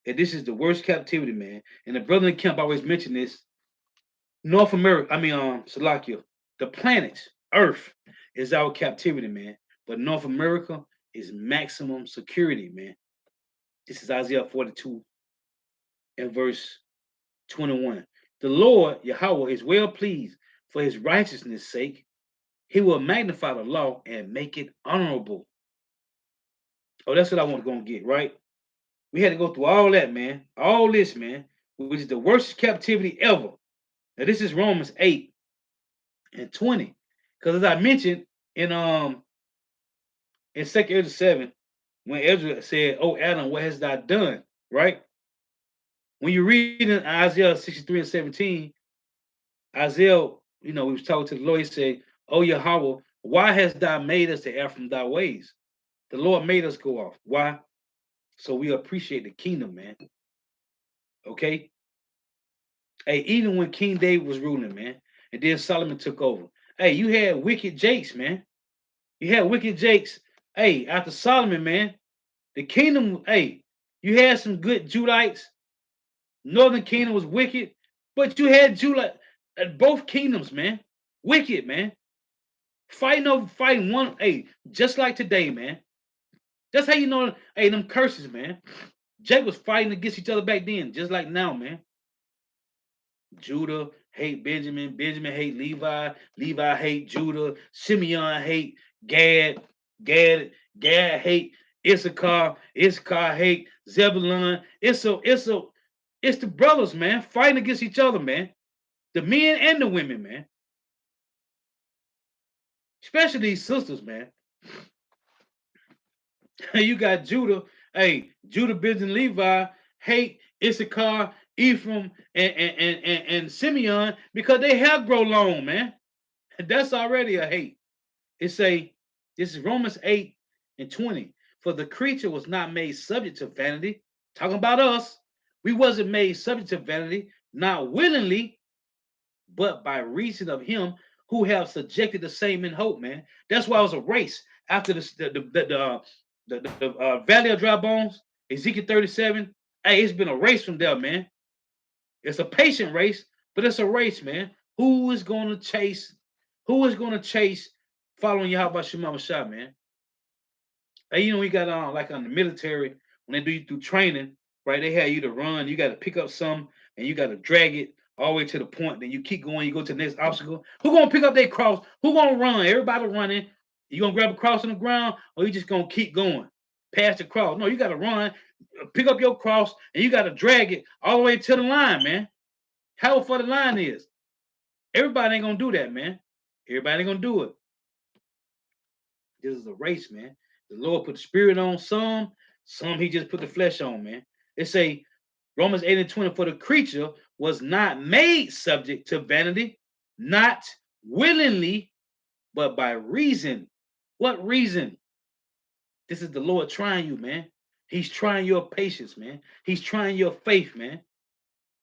and this is the worst captivity, man. And the brother in the camp always mention this. North America, Salakia, the planet, Earth, is our captivity, man. But North America is maximum security, man. This is Isaiah 42 and verse 21. The Lord, Yahweh, is well pleased for his righteousness' sake. He will magnify the law and make it honorable. Oh, that's what I want to go and get, right? We had to go through all that, man. All this, man, which is the worst captivity ever. Now, this is Romans 8 and 20. Because as I mentioned in 2nd Ezra 7, when Ezra said, "Oh Adam, what hast thou done?" Right? When you read in Isaiah 63 and 17, Isaiah, we was talking to the Lord, he said, "Oh Yahweh, why hast thou made us to err from thy ways?" The Lord made us go off. Why? So we appreciate the kingdom, man. Okay? Hey, even when King David was ruling, man, and then Solomon took over. Hey, you had wicked Jakes, man. You had wicked Jakes. Hey, after Solomon, man, the kingdom, hey, you had some good Judites. Northern kingdom was wicked, but you had Judah at both kingdoms, man. Wicked, man. Fighting one, hey, just like today, man. That's how you know, hey, them curses, man. Jake was fighting against each other back then, just like now, man. Judah hate Benjamin, Benjamin hate Levi, Levi hate Judah, Simeon hate Gad, Gad hate Issachar, Issachar hate Zebulun. It's the brothers, man, fighting against each other, man. The men and the women, man. Especially these sisters, man. You got Judah, hey, Judah, Benjamin, Levi hate Issachar, Ephraim, and Simeon because they hair grow long, man. That's already a hate. It say, this is Romans 8 and 20. For the creature was not made subject to vanity. Talking about us. We wasn't made subject to vanity, not willingly, but by reason of him who have subjected the same in hope, man. That's why it was a race after the Valley of Dry Bones, Ezekiel 37. Hey, it's been a race from there, man. It's a patient race, but it's a race, man. Who is going to chase? Who is going to chase following Yahweh Shema Shah, man? Hey, we got like on the military, when they do you through training, right? They have you to run, you got to pick up some, and you got to drag it all the way to the point. Then you keep going, you go to the next obstacle. Who gonna pick up their cross? Who gonna run? Everybody running. You gonna grab a cross on the ground, or you just gonna keep going past the cross? No, you got to run, pick up your cross, and you got to drag it all the way to the line, man. How far the line is. Everybody ain't gonna do that, man. Everybody ain't gonna do it. This is a race, man. The Lord put the spirit on some he just put the flesh on, man. It say Romans 8 and 20, for the creature was not made subject to vanity, not willingly, but by reason. What reason? This is the Lord trying you, man. He's trying your patience, man. He's trying your faith, man.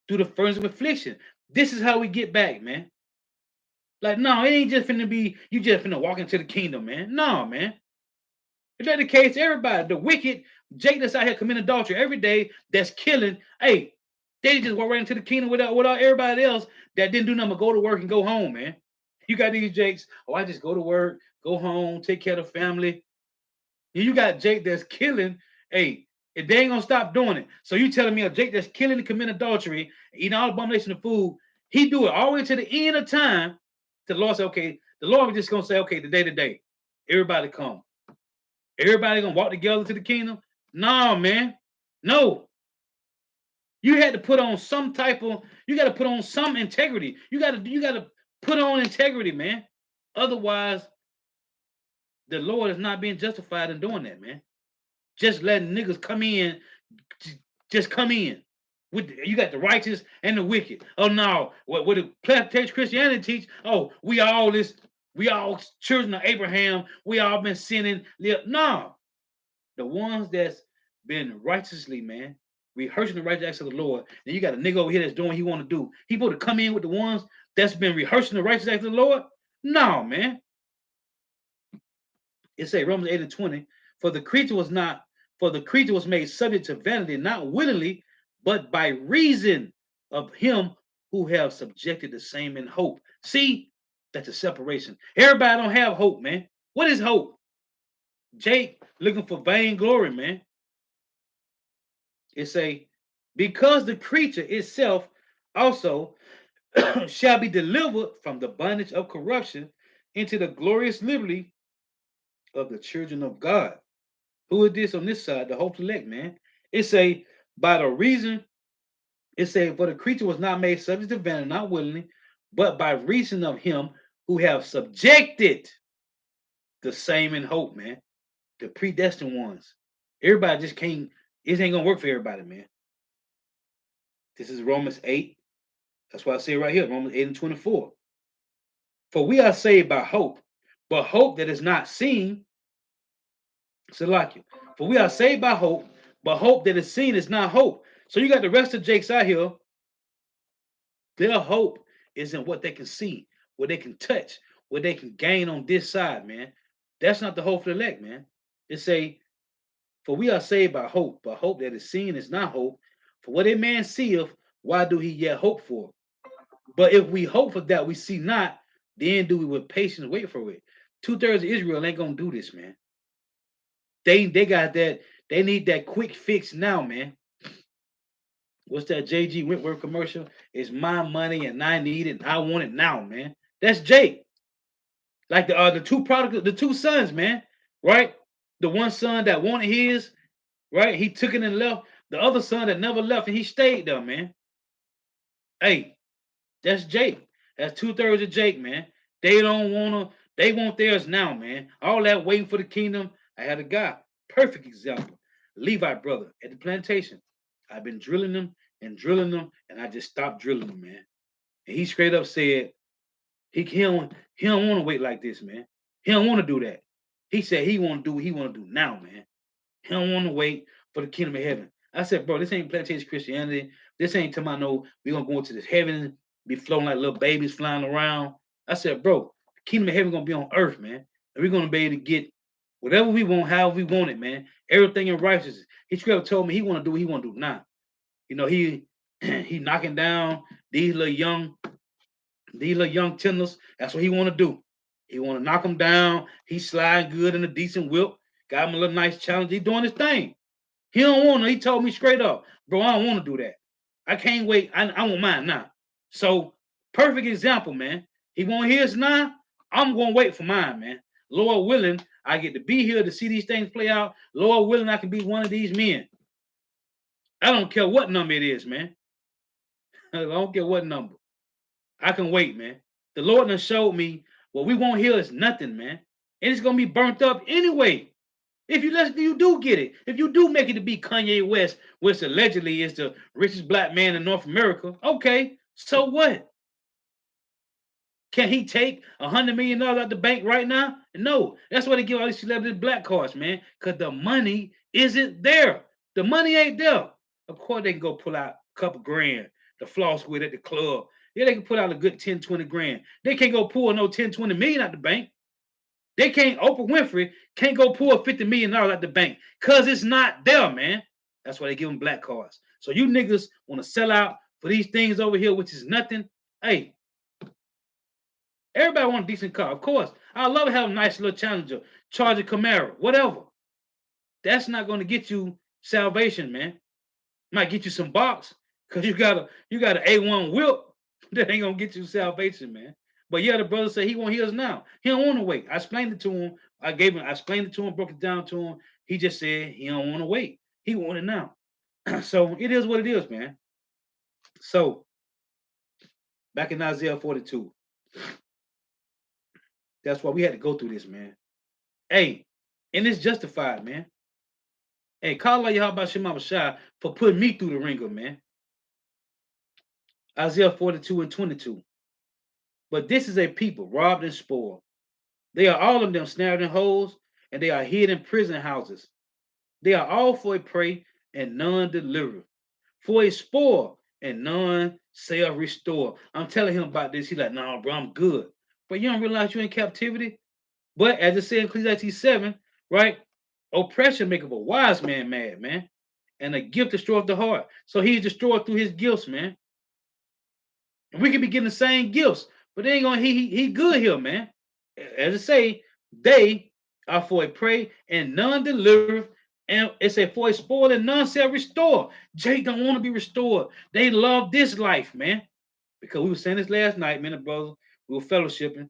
Through the furnace of affliction. This is how we get back, man. Like, no, it ain't just finna be, you just finna walk into the kingdom, man. No, man. If that's the case, everybody, the wicked, Jake that's out here committing adultery every day, that's killing, hey, they just walk right into the kingdom without everybody else that didn't do nothing but go to work and go home, man. You got these Jakes, oh, I just go to work, go home, take care of the family. And you got Jake that's killing, hey, if they ain't gonna stop doing it. So you telling me a Jake that's killing and committing adultery, eating all the abomination of food, he do it all the way to the end of time. The Lord say, okay, the Lord was just gonna say, okay, today, everybody come. Everybody gonna walk together to the kingdom? No, man. No. You had to put on some type of, you got to put on some integrity. You got to put on integrity, man. Otherwise, the Lord is not being justified in doing that, man. Just letting niggas come in, just come in. You got the righteous and the wicked. Oh no, what the text Christianity teach? Oh, we all children of Abraham. We all been sinning. No, the ones that's been righteously, man, rehearsing the righteous acts of the Lord. Then you got a nigga over here that's doing what he want to do. He supposed to come in with the ones that's been rehearsing the righteous acts of the Lord? No, man. It say Romans 8 and 20, for the creature was not, for the creature was made subject to vanity, not willingly, but by reason of him who have subjected the same in hope. See, that's a separation. Everybody don't have hope, man. What is hope? Jake looking for vainglory, man. It say, because the creature itself also shall be delivered from the bondage of corruption into the glorious liberty of the children of God. Who is this on this side? The hope elect, man. It say, by the reason, it say, for the creature was not made subject to vanity, not willingly, but by reason of him who have subjected the same in hope, man. The predestined ones. Everybody just can't, it ain't gonna work for everybody, man. This is Romans 8. That's why I say right here, Romans 8 and 24. For we are saved by hope, but hope that is not seen. Salakia. For we are saved by hope, but hope that is seen is not hope. So you got the rest of Jakes out here. Their hope is in what they can see, what they can touch, what they can gain on this side, man. That's not the hope for the elect, man. It say, for we are saved by hope, but hope that is seen is not hope. For what a man seeth, why do he yet hope for? But if we hope for that we see not, then do we with patience wait for it. 2/3 of Israel ain't gonna do this, man. They got that. They need that quick fix now, man. What's that JG Whitworth commercial? It's my money and I need it. And I want it now, man. That's Jake. Like the two sons, man. Right? The one son that wanted his, right? He took it and left. The other son that never left and he stayed there, man. Hey, that's Jake. That's 2/3 of Jake, man. They don't wanna. They want theirs now, man. All that waiting for the kingdom. I had a guy, perfect example, Levi brother at the plantation. I've been drilling them, and I just stopped drilling them, man. And he straight up said he don't want to wait like this, man. He don't want to do that. He said he want to do what he want to do now, man. He don't want to wait for the kingdom of heaven. I said, bro, this ain't plantation Christianity. This ain't to my know we gonna go into this heaven, be floating like little babies flying around. I said, bro, the kingdom of heaven gonna be on earth, man. And we're gonna be able to get whatever we want, however we want it, man. Everything in righteousness. He straight up told me he want to do what he want to do now. You know, he he knocking down these little young tenders. That's what he want to do. He want to knock them down. He sliding good in a decent whip. Got him a little nice challenge. He doing his thing. He don't want to. He told me straight up, bro, I don't want to do that. I can't wait. I want mine now. So, perfect example, man. He want his now. I'm going to wait for mine, man. Lord willing, I get to be here to see these things play out. Lord willing, I can be one of these men. I don't care what number it is, man. I don't care what number. I can wait, man. The Lord done showed me what we want here is nothing, man. And it's going to be burnt up anyway. If you do get it, if you do make it to be Kanye West, which allegedly is the richest black man in North America, okay, so what? Can he take $100 million out the bank right now? No. That's why they give all these celebrities black cards, man. Because the money isn't there. The money ain't there. Of course, they can go pull out a couple grand to floss with at the club. Yeah, they can put out a good 10, 20 grand. They can't go pull no 10, 20 million out the bank. They can't, Oprah Winfrey can't go pull $50 million out the bank because it's not there, man. That's why they give them black cards. So you niggas want to sell out for these things over here, which is nothing. Hey, everybody want a decent car. Of course, I love to have a nice little Challenger, Charger Camaro, whatever. That's not going to get you salvation, man. Might get you some box because you got an A1 whip. That ain't gonna get you salvation, man. But yeah, the brother said he want his now. He don't want to wait. I explained it to him. I explained it to him, broke it down to him. He just said he don't want to wait. He want it now. So it is what it is, man. So back in Isaiah 42, that's why we had to go through this, man. Hey, and it's justified, man. Hey, call out Yahweh Shema Shai for putting me through the ringer, man. Isaiah 42 and 22. But this is a people robbed and spoiled. They are all of them snared in holes, and they are hid in prison houses. They are all for a prey, and none deliver. For a spoil, and none shall restore. I'm telling him about this. He's like, no, bro, I'm good. But you don't realize you're in captivity? But as it said in Ecclesiastes 7, right? Oppression make up a wise man mad, man. And a gift destroys the heart. So he's destroyed through his gifts, man. And we could be getting the same gifts, but they ain't gonna he good here, man. As I say, they are for a prey and none deliver, and it's a for a spoil and none shall restore. Jake don't want to be restored. They love this life, man. Because we were saying this last night, man and brother. We were fellowshipping.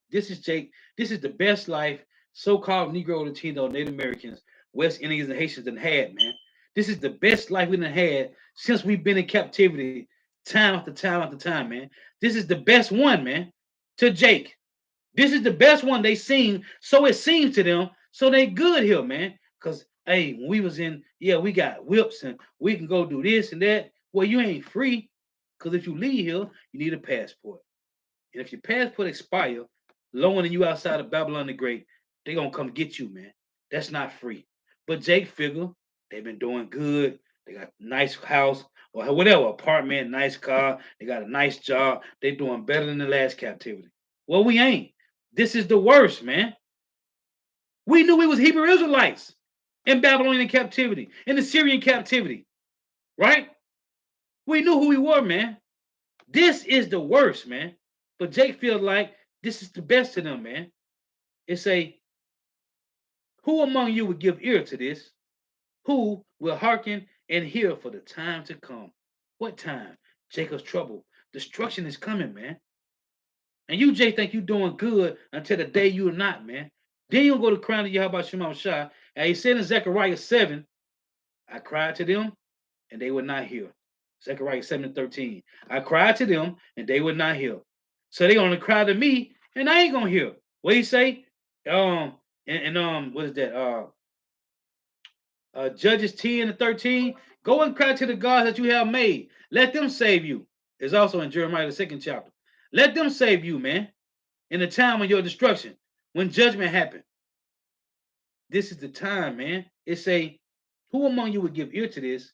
This is Jake. This is the best life so-called Negro, Latino, Native Americans, West Indians, and Haitians done had, man. This is the best life we done had since we've been in captivity, time after time after time, man. This is the best one, man. To Jake, this is the best one they seen. So it seems to them. So they good here, man. Cause hey, when we was in, yeah, we got whips and we can go do this and that. Well, you ain't free. Cause if you leave here, you need a passport. And if your passport expire, longer than you outside of Babylon the Great, they gonna come get you, man. That's not free. But Jake figure they've been doing good. They got nice house or whatever, apartment, nice car. They got a nice job. They doing better than the last captivity. Well, we ain't. This is the worst, man. We knew we was Hebrew Israelites in Babylonian captivity, in the Syrian captivity, right? We knew who we were, man. This is the worst, man. But Jake feels like this is the best of them, man. It's a who among you would give ear to this? Who will hearken and hear for the time to come? What time? Jacob's trouble. Destruction is coming, man. And you, Jake, think you doing good until the day you're not, man. Then you'll go to crying to Yahweh Shema Shai. And he said in Zechariah 7, I cried to them and they would not hear. Zechariah 7 and 13. I cried to them and they would not hear. So they gonna cry to me and I ain't gonna hear. What he say? What is that? Judges 10 and 13. Go and cry to the gods that you have made. Let them save you. It's also in Jeremiah the second chapter. Let them save you, man. In the time of your destruction, when judgment happened. This is the time, man. It say, who among you would give ear to this?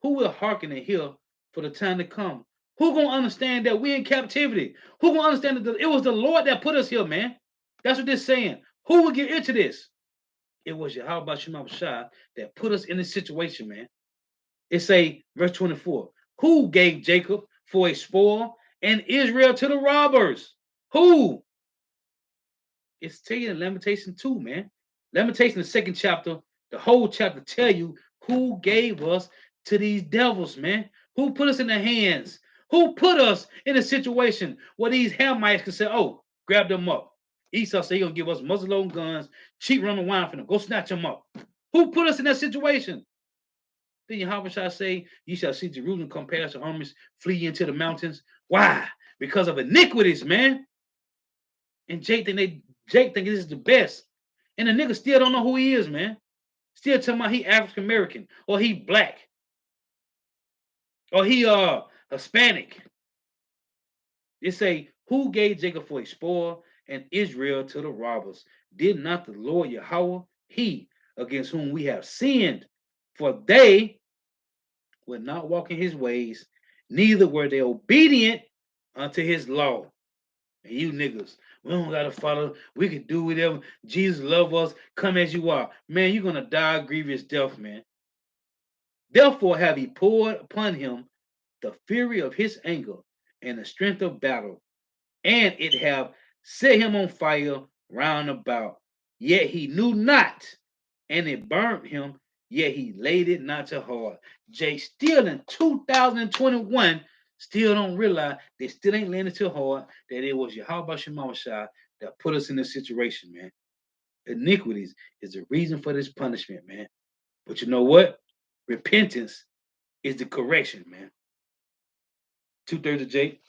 Who will hearken and hear for the time to come? Who gonna understand that we in captivity? Who gonna understand that it was the Lord that put us here, man? That's what they're saying. Who will get into this? It was Yahweh Shema Shai that put us in this situation, man. It say, verse 24, who gave Jacob for a spoil and Israel to the robbers? Who? It's taken in Lamentation 2, man. Lamentation, the second chapter, the whole chapter tell you who gave us to these devils, man. Who put us in the hands? Who put us in a situation where these Hamites can say, oh, grab them up. Esau say he gonna give us muzzle-loading guns, cheap rum and wine for them. Go snatch them up. Who put us in that situation? Then Yahweh shall say, ye shall see Jerusalem come past the armies, flee into the mountains. Why? Because of iniquities, man. And Jake think this is the best. And the nigga still don't know who he is, man. Still talking about he African American or he black or he Hispanic. They say, who gave Jacob for a spoil and Israel to the robbers? Did not the Lord Yahweh, he against whom we have sinned? For they would not walk in his ways, neither were they obedient unto his law. And you niggas, we don't gotta follow. We can do whatever. Jesus love us. Come as you are. Man, you're gonna die a grievous death, man. Therefore have he poured upon him the fury of his anger and the strength of battle, and it have set him on fire round about. Yet he knew not, and it burnt him, yet he laid it not to heart. Jay still in 2021 still don't realize they still ain't landed to heart that it was Yahweh Shema Shai that put us in this situation, man. Iniquities is the reason for this punishment, man. But you know what? Repentance is the correction, man. 2/3 of Jake.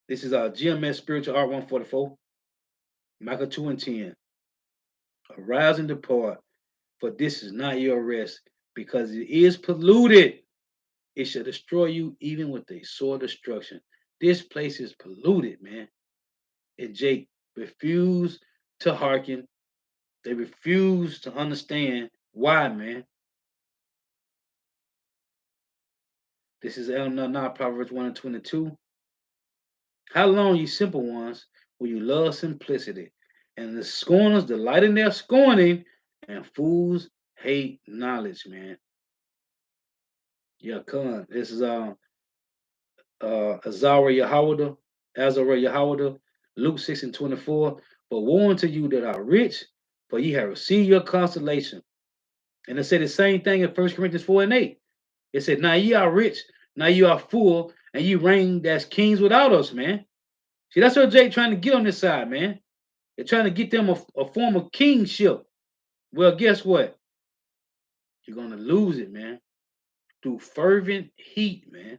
This is our GMS Spiritual Art 144. Micah 2 and 10. Arise and depart, for this is not your rest, because it is polluted. It shall destroy you even with a sore destruction. This place is polluted, man. And Jake refused to hearken. They refused to understand why, man. This is now Proverbs 1 and 22. How long, ye simple ones, will you love simplicity? And the scorners delight in their scorning, and fools hate knowledge, man. Yeah, come. This is Azariah Yahweh, Luke 6 and 24. But woe unto you that are rich, for ye have received your consolation. And it said the same thing in 1 Corinthians 4 and 8. It said, now ye are rich, now you are full, and you reign as kings without us, man. See, that's what Jake trying to get on this side, man. They're trying to get them a form of kingship. Well, guess what? You're going to lose it, man. Through fervent heat, man.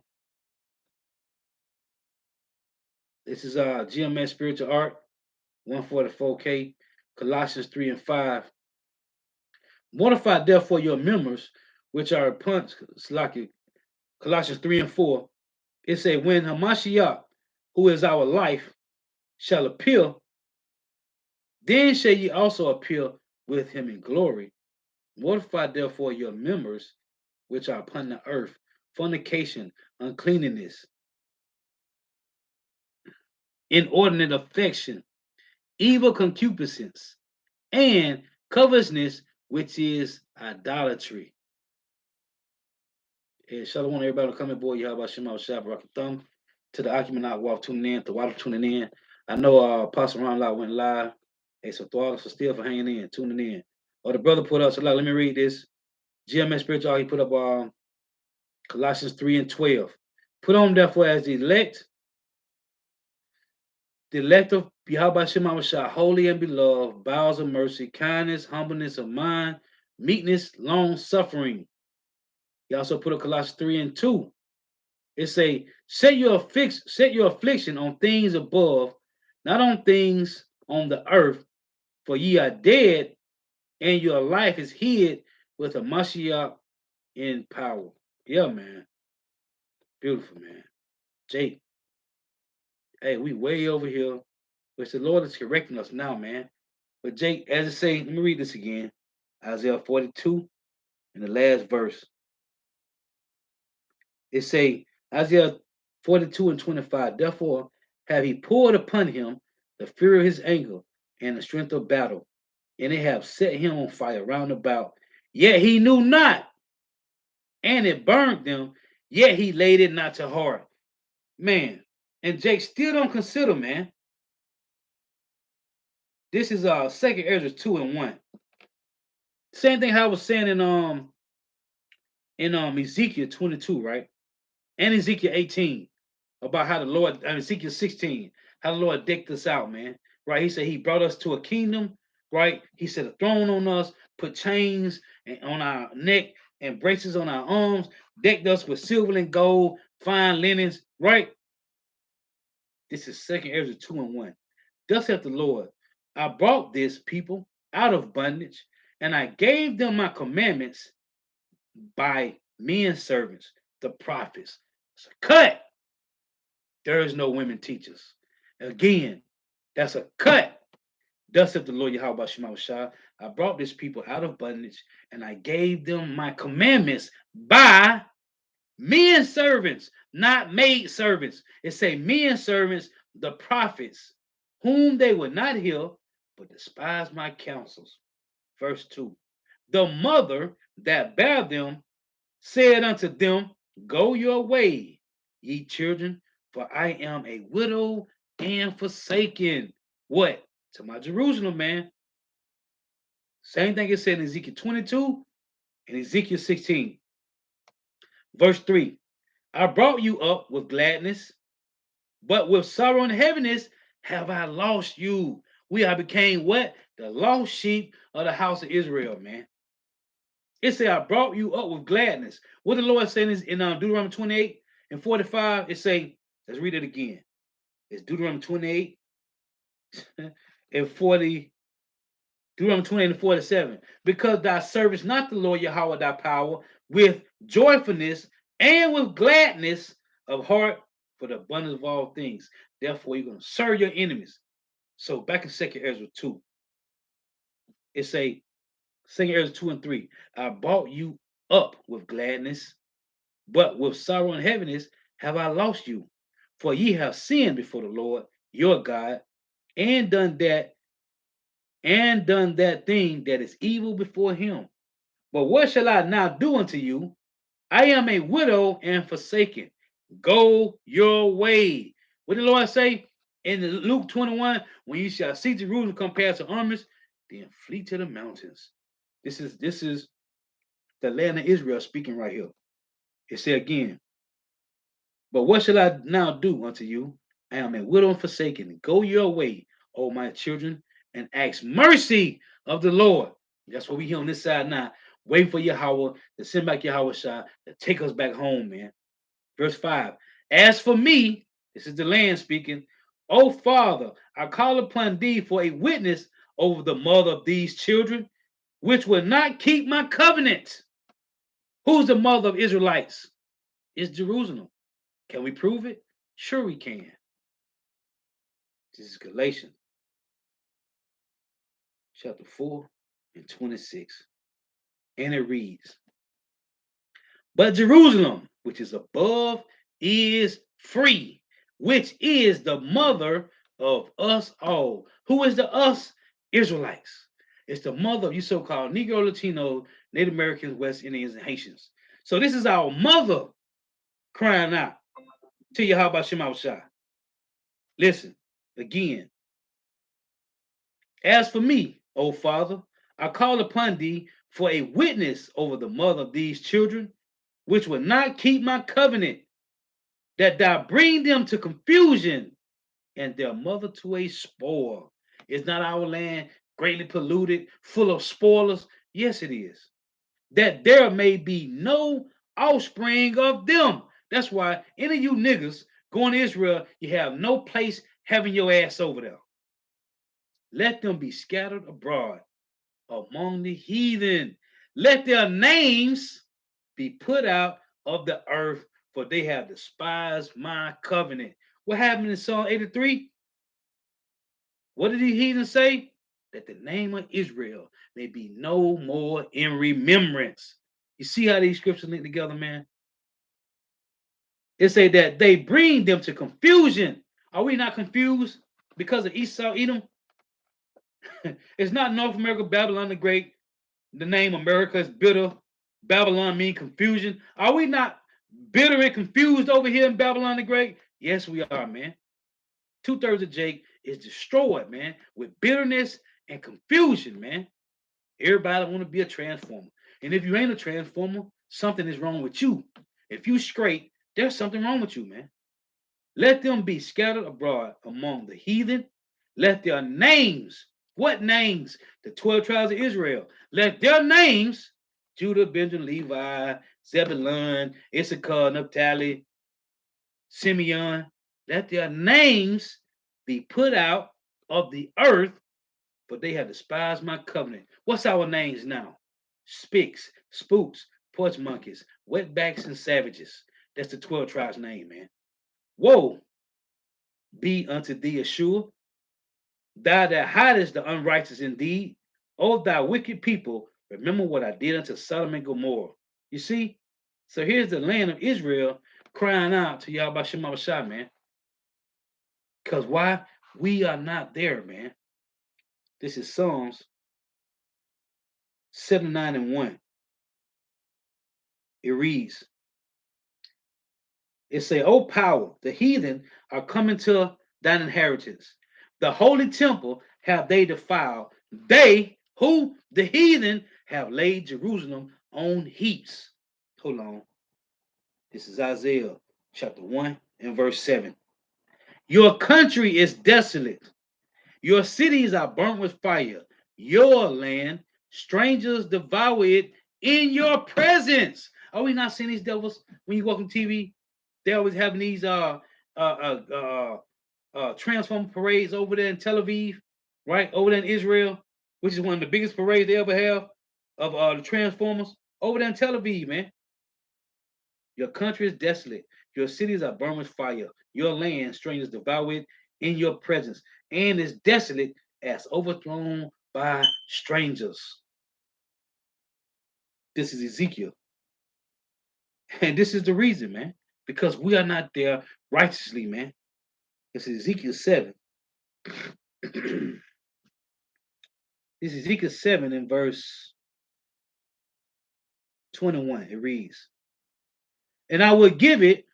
This is GMS Spiritual Art, 144K, Colossians 3 and 5. Mortify therefore your members, which are upon Colossians 3 and 4. It say, when Hamashiach, who is our life, shall appear, then shall ye also appear with him in glory. Mortify therefore your members, which are upon the earth, fornication, uncleanness, inordinate affection, evil concupiscence, and covetousness, which is idolatry. Hey, shalom, everybody. Come aboard. Yahweh Shema Shab Rocket Thumb. To the Acumen Walk tuning in, to Water tuning in. I know Apostle Ron Law went live. Hey, so throttle for still for hanging in, tuning in. Oh, the brother put up, so let me read this. GMS Spiritual, he put up Colossians 3 and 12. Put on therefore as the elect of Yahweh Shema Shah, holy and beloved, bowels of mercy, kindness, humbleness of mind, meekness, long suffering. He also put up Colossians 3 and 2. It say, set your affliction on things above, not on things on the earth, for ye are dead, and your life is hid with a Mashiach in power. Yeah, man. Beautiful, man. Jake. Hey, we way over here, which the Lord is correcting us now, man. But Jake, as it say, let me read this again. Isaiah 42, in the last verse. It say, Isaiah 42 and 25, therefore have he poured upon him the fury of his anger and the strength of battle, and they have set him on fire round about. Yet he knew not, and it burned them, yet he laid it not to heart. Man, and Jake still don't consider, man. This is 2nd Ezra 2 and 1. Same thing how I was saying in Ezekiel 22, right? And Ezekiel 18, about how the Lord, Ezekiel 16, how the Lord decked us out, man. Right? He said he brought us to a kingdom, right? He set a throne on us, put chains on our neck and braces on our arms, decked us with silver and gold, fine linens, right? This is 2nd Ezra 2 and 1. Thus saith the Lord, I brought this people out of bondage, and I gave them my commandments by men servants, the prophets. It's a cut. There is no women teachers. Again, that's a cut. Thus saith the Lord Yahweh Shema Shah, I brought this people out of bondage, and I gave them my commandments by men servants, not maid servants. It say men servants, the prophets, whom they would not hear, but despise my counsels. Verse 2. The mother that bare them said unto them, go your way, ye children, for I am a widow and forsaken. What? To my Jerusalem, man. Same thing it said in Ezekiel 22 and Ezekiel 16. Verse 3. I brought you up with gladness, but with sorrow and heaviness have I lost you. We are became what? The lost sheep of the house of Israel, man. It said, I brought you up with gladness. What the Lord saying is in Deuteronomy 28 and 45, it say, let's read it again. It's Deuteronomy 28 and 40, Deuteronomy 28 and 47. Because thou servest not the Lord Yahweh thy power with joyfulness and with gladness of heart for the abundance of all things. Therefore, you're going to serve your enemies. So back in 2nd Ezra 2, it say, 2nd Ezra 2 and 3, I brought you up with gladness, but with sorrow and heaviness have I lost you. For ye have sinned before the Lord your God, and done that thing that is evil before him. But what shall I now do unto you? I am a widow and forsaken. Go your way. What did the Lord say in Luke 21? When you shall see Jerusalem compared to armies, then flee to the mountains. This is the land of Israel speaking right here. It said again, but what shall I now do unto you? I am a widow and forsaken. Go your way, O my children, and ask mercy of the Lord. That's what we hear on this side now. Wait for Yahweh to send back Yahweh Shah to take us back home, man. Verse 5. As for me, this is the land speaking, O Father, I call upon thee for a witness over the mother of these children, which will not keep my covenant. Who's the mother of Israelites? It's Jerusalem. Can we prove it? Sure we can. This is Galatians chapter 4 and 26. And it reads, but Jerusalem, which is above, is free, which is the mother of us all. Who is the us? Israelites. It's the mother of you so-called Negro, Latino, Native Americans, West Indians, and Haitians. So this is our mother crying out to Yahweh Shema Shai. Listen, again. As for me, O Father, I call upon thee for a witness over the mother of these children, which will not keep my covenant, that thou bring them to confusion and their mother to a spoil. Is not our land greatly polluted, full of spoilers? Yes, it is. That there may be no offspring of them. That's why any of you niggas going to Israel, you have no place having your ass over there. Let them be scattered abroad among the heathen. Let their names be put out of the earth, for they have despised my covenant. What happened in Psalm 83? What did the heathen say? That the name of Israel may be no more in remembrance. You see how these scriptures link together, man? It say that they bring them to confusion. Are we not confused because of Esau, Edom? It's not North America, Babylon the Great. The name America is bitter. Babylon mean confusion. Are we not bitter and confused over here in Babylon the Great? Yes, we are, man. 2/3 of Jake is destroyed, man, with bitterness and confusion, man. Everybody want to be a transformer. And if you ain't a transformer, something is wrong with you. If you straight, there's something wrong with you, man. Let them be scattered abroad among the heathen. Let their names, what names? The 12 tribes of Israel. Let their names, Judah, Benjamin, Levi, Zebulun, Issachar, Naphtali, Simeon, let their names be put out of the earth, for they have despised my covenant. What's our names now? Spicks, spooks, porch monkeys, wetbacks, and savages. That's the 12 tribes' name, man. Woe be unto thee, Yeshua, thou that hidest the unrighteous indeed. O thou wicked people, remember what I did unto Sodom and Gomorrah. You see? So here's the land of Israel crying out to Yahweh Shema Shai, man. Because why? We are not there, man. This is Psalms 79 and 1. It reads, it say, O power, the heathen are coming to thine inheritance. The holy temple have they defiled. They, who? The heathen, have laid Jerusalem on heaps. Hold on. This is Isaiah chapter 1 and verse 7. Your country is desolate. Your cities are burnt with fire. Your land, strangers devour it in your presence. Are we not seeing these devils when you walk on TV? They always having these transform parades over there in Tel Aviv, right? Over there in Israel, which is one of the biggest parades they ever have of the Transformers. Over there in Tel Aviv, man. Your country is desolate. Your cities are burned with fire. Your land, strangers devour it in your presence, and is desolate as overthrown by strangers. This is Ezekiel. And this is the reason, man. Because we are not there righteously, man. This is Ezekiel 7. This is Ezekiel 7 in verse 21. It reads, and I will give it,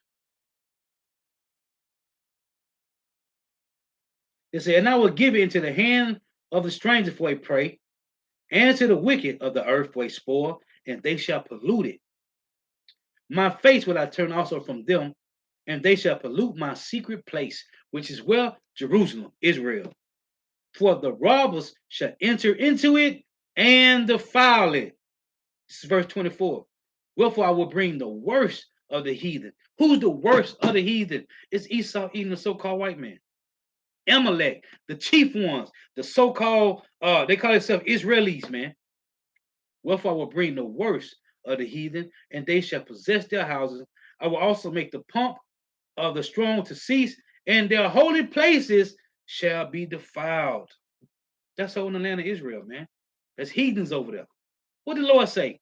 it said, and I will give it into the hand of the stranger for a prey, and to the wicked of the earth for a spoil, and they shall pollute it. My face will I turn also from them, and they shall pollute my secret place, which is where Jerusalem, Israel. For the robbers shall enter into it and defile it. This is verse 24. Wherefore I will bring the worst of the heathen. Who's the worst of the heathen? It's Esau eating the so-called white man. Amalek, the chief ones, the so-called, they call themselves Israelis, man. Wherefore I will bring the worst of the heathen, and they shall possess their houses. I will also make the pomp of the strong to cease, and their holy places shall be defiled. That's all in the land of Israel, man. There's heathens over there. What did the Lord say?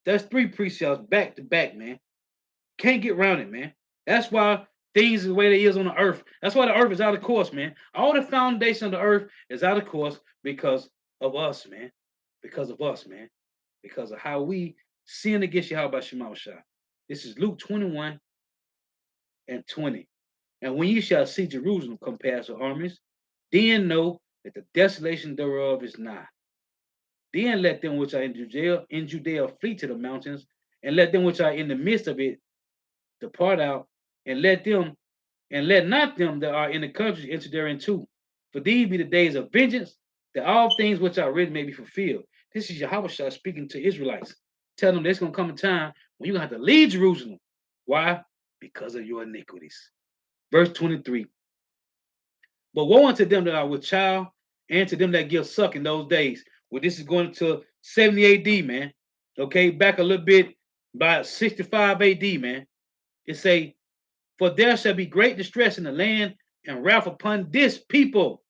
That's 3 precepts back to back, man. Can't get around it, man. That's why things is the way they is on the earth. That's why the earth is out of course, man. All the foundation of the earth is out of course because of us, man. Because of us, man. Because of how we sin against Yahweh Shema Shah. This is Luke 21 and 20. And when you shall see Jerusalem compassed with armies, then know that the desolation thereof is nigh. Then let them which are in Judea flee to the mountains, and let them which are in the midst of it depart out, and let not them that are in the country enter therein too. For these be the days of vengeance, that all things which are written may be fulfilled. This is Yahweh speaking to Israelites, telling them there's going to come a time when you're going to have to leave Jerusalem. Why? Because of your iniquities. Verse 23. But woe unto them that are with child, and to them that give suck in those days. Well, this is going to 70 AD, man. Okay, back a little bit, by 65 AD, man. It say, for there shall be great distress in the land, and wrath upon this people.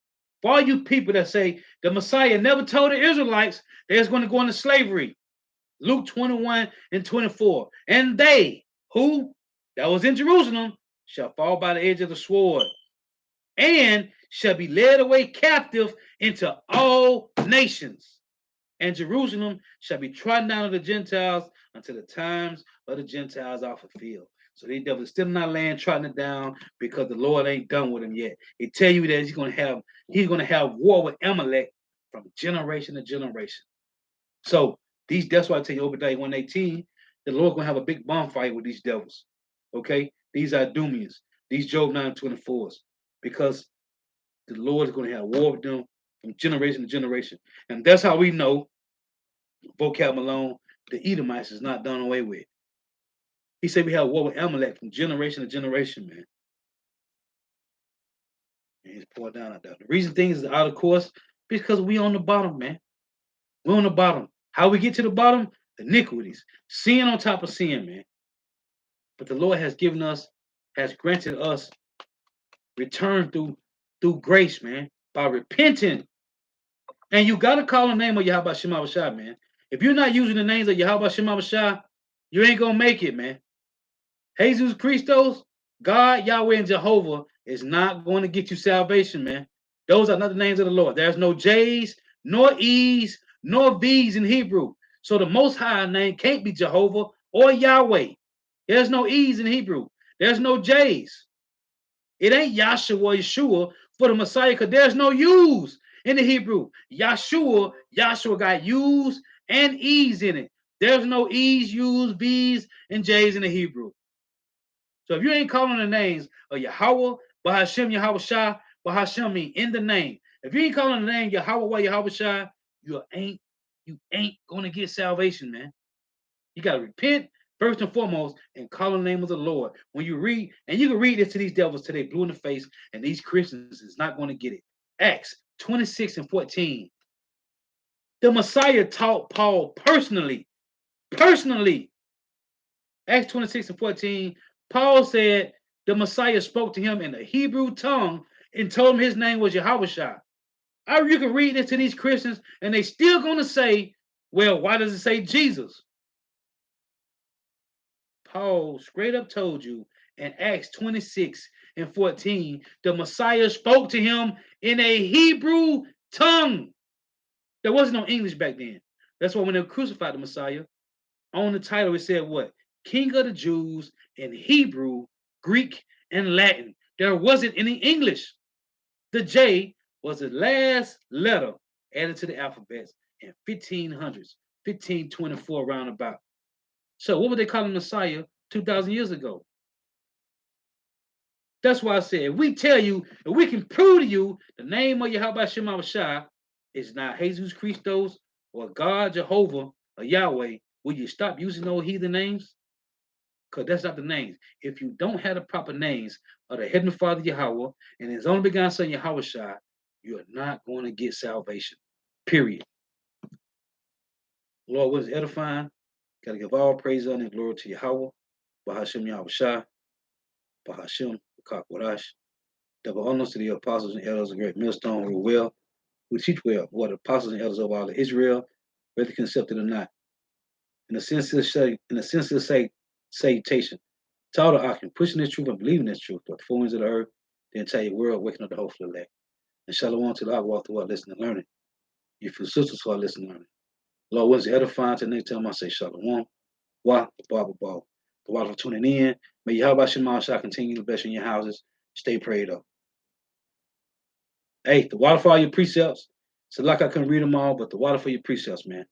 For all you people that say the Messiah never told the Israelites they was going to go into slavery. Luke 21 and 24. And they who that was in Jerusalem shall fall by the edge of the sword, and shall be led away captive into all nations. And Jerusalem shall be trodden down of the Gentiles until the times of the Gentiles are fulfilled. So these devils still not land trotting it down because the Lord ain't done with them yet. It tell you that he's gonna have war with Amalek from generation to generation. So that's why I tell you Obadiah 118, the Lord gonna have a big bonfire with these devils. Okay, these are Idumeans, these Job 9:24s, because the Lord is going to have war with them from generation to generation. And that's how we know, vocab Malone, the Edomites is not done away with. He said we have war with Amalek from generation to generation, man. And he's poured down out there. The reason things is out of course, because we on the bottom, man. We're on the bottom. How we get to the bottom? Iniquities. Sin on top of sin, man. But the Lord has granted us return through grace, man, by repenting. And you gotta call the name of Yahweh Shema Shah, man. If you're not using the names of Yahweh Shema Shah, you ain't gonna make it, man. Jesus Christos, God, Yahweh, and Jehovah is not going to get you salvation, man. Those are not the names of the Lord. There's no J's, nor E's, nor V's in Hebrew. So the Most High name can't be Jehovah or Yahweh. There's no E's in Hebrew. There's no J's. It ain't Yahshua or Yeshua for the Messiah because there's no U's in the Hebrew. Yahshua got U's and E's in it. There's no E's, U's, V's, and J's in the Hebrew. So if you ain't calling the names of Yahweh, Bahashem, Yahweh Shah, Bahashem mean in the name. If you ain't calling the name Yahweh, Yahweh Shah, you ain't you ain't gonna get salvation, man. You gotta repent first and foremost and call on the name of the Lord. When you read, and you can read this to these devils today, blue in the face, and these Christians is not going to get it. Acts 26 and 14. The Messiah taught Paul personally. Personally. Acts 26 and 14. Paul said the Messiah spoke to him in the Hebrew tongue and told him his name was Yahushua. You can read this to these Christians, and they still gonna say, well, why does it say Jesus? Paul straight up told you in Acts 26 and 14, the Messiah spoke to him in a Hebrew tongue. There wasn't no English back then. That's why when they crucified the Messiah, on the title it said what? King of the Jews in Hebrew, Greek, and Latin. There wasn't any English. The J was the last letter added to the alphabet in 1500s, 1524 roundabout. So what were they calling Messiah 2,000 years ago? That's why I said, if we tell you, if we can prove to you the name of Yahweh Shema Shai is not Jesus Christos or God, Jehovah, or Yahweh, will you stop using those heathen names? Because that's not the names. If you don't have the proper names of the Heavenly Father Yahweh and His only begotten Son Yahweh Shai, you're not going to get salvation. Period. Lord, what is edifying? Got to give all praise, honor, and glory to Yahweh, Bahashem Yahweh Shai, Bahashem Kakwarash. Double honors to the apostles and elders of great millstone who well, who teach well, what the apostles and elders of all of Israel, whether accepted or not. In a senseless salutation, to all the Akim, pushing this truth and believing this truth, the foreigners of the earth, the entire world, waking up the hopeful elect. And shalom to the I walk through our listening and learning. You feel sisters who are listening and learning. Lord, what is edifying to the next time I say shalom. Wah, the Bible ball. The water for tuning in. May Yahweh Shema shall continue to bless you in your houses. Stay prayed up. Hey, the water for all your precepts. So like I couldn't read them all, but the water for your precepts, man.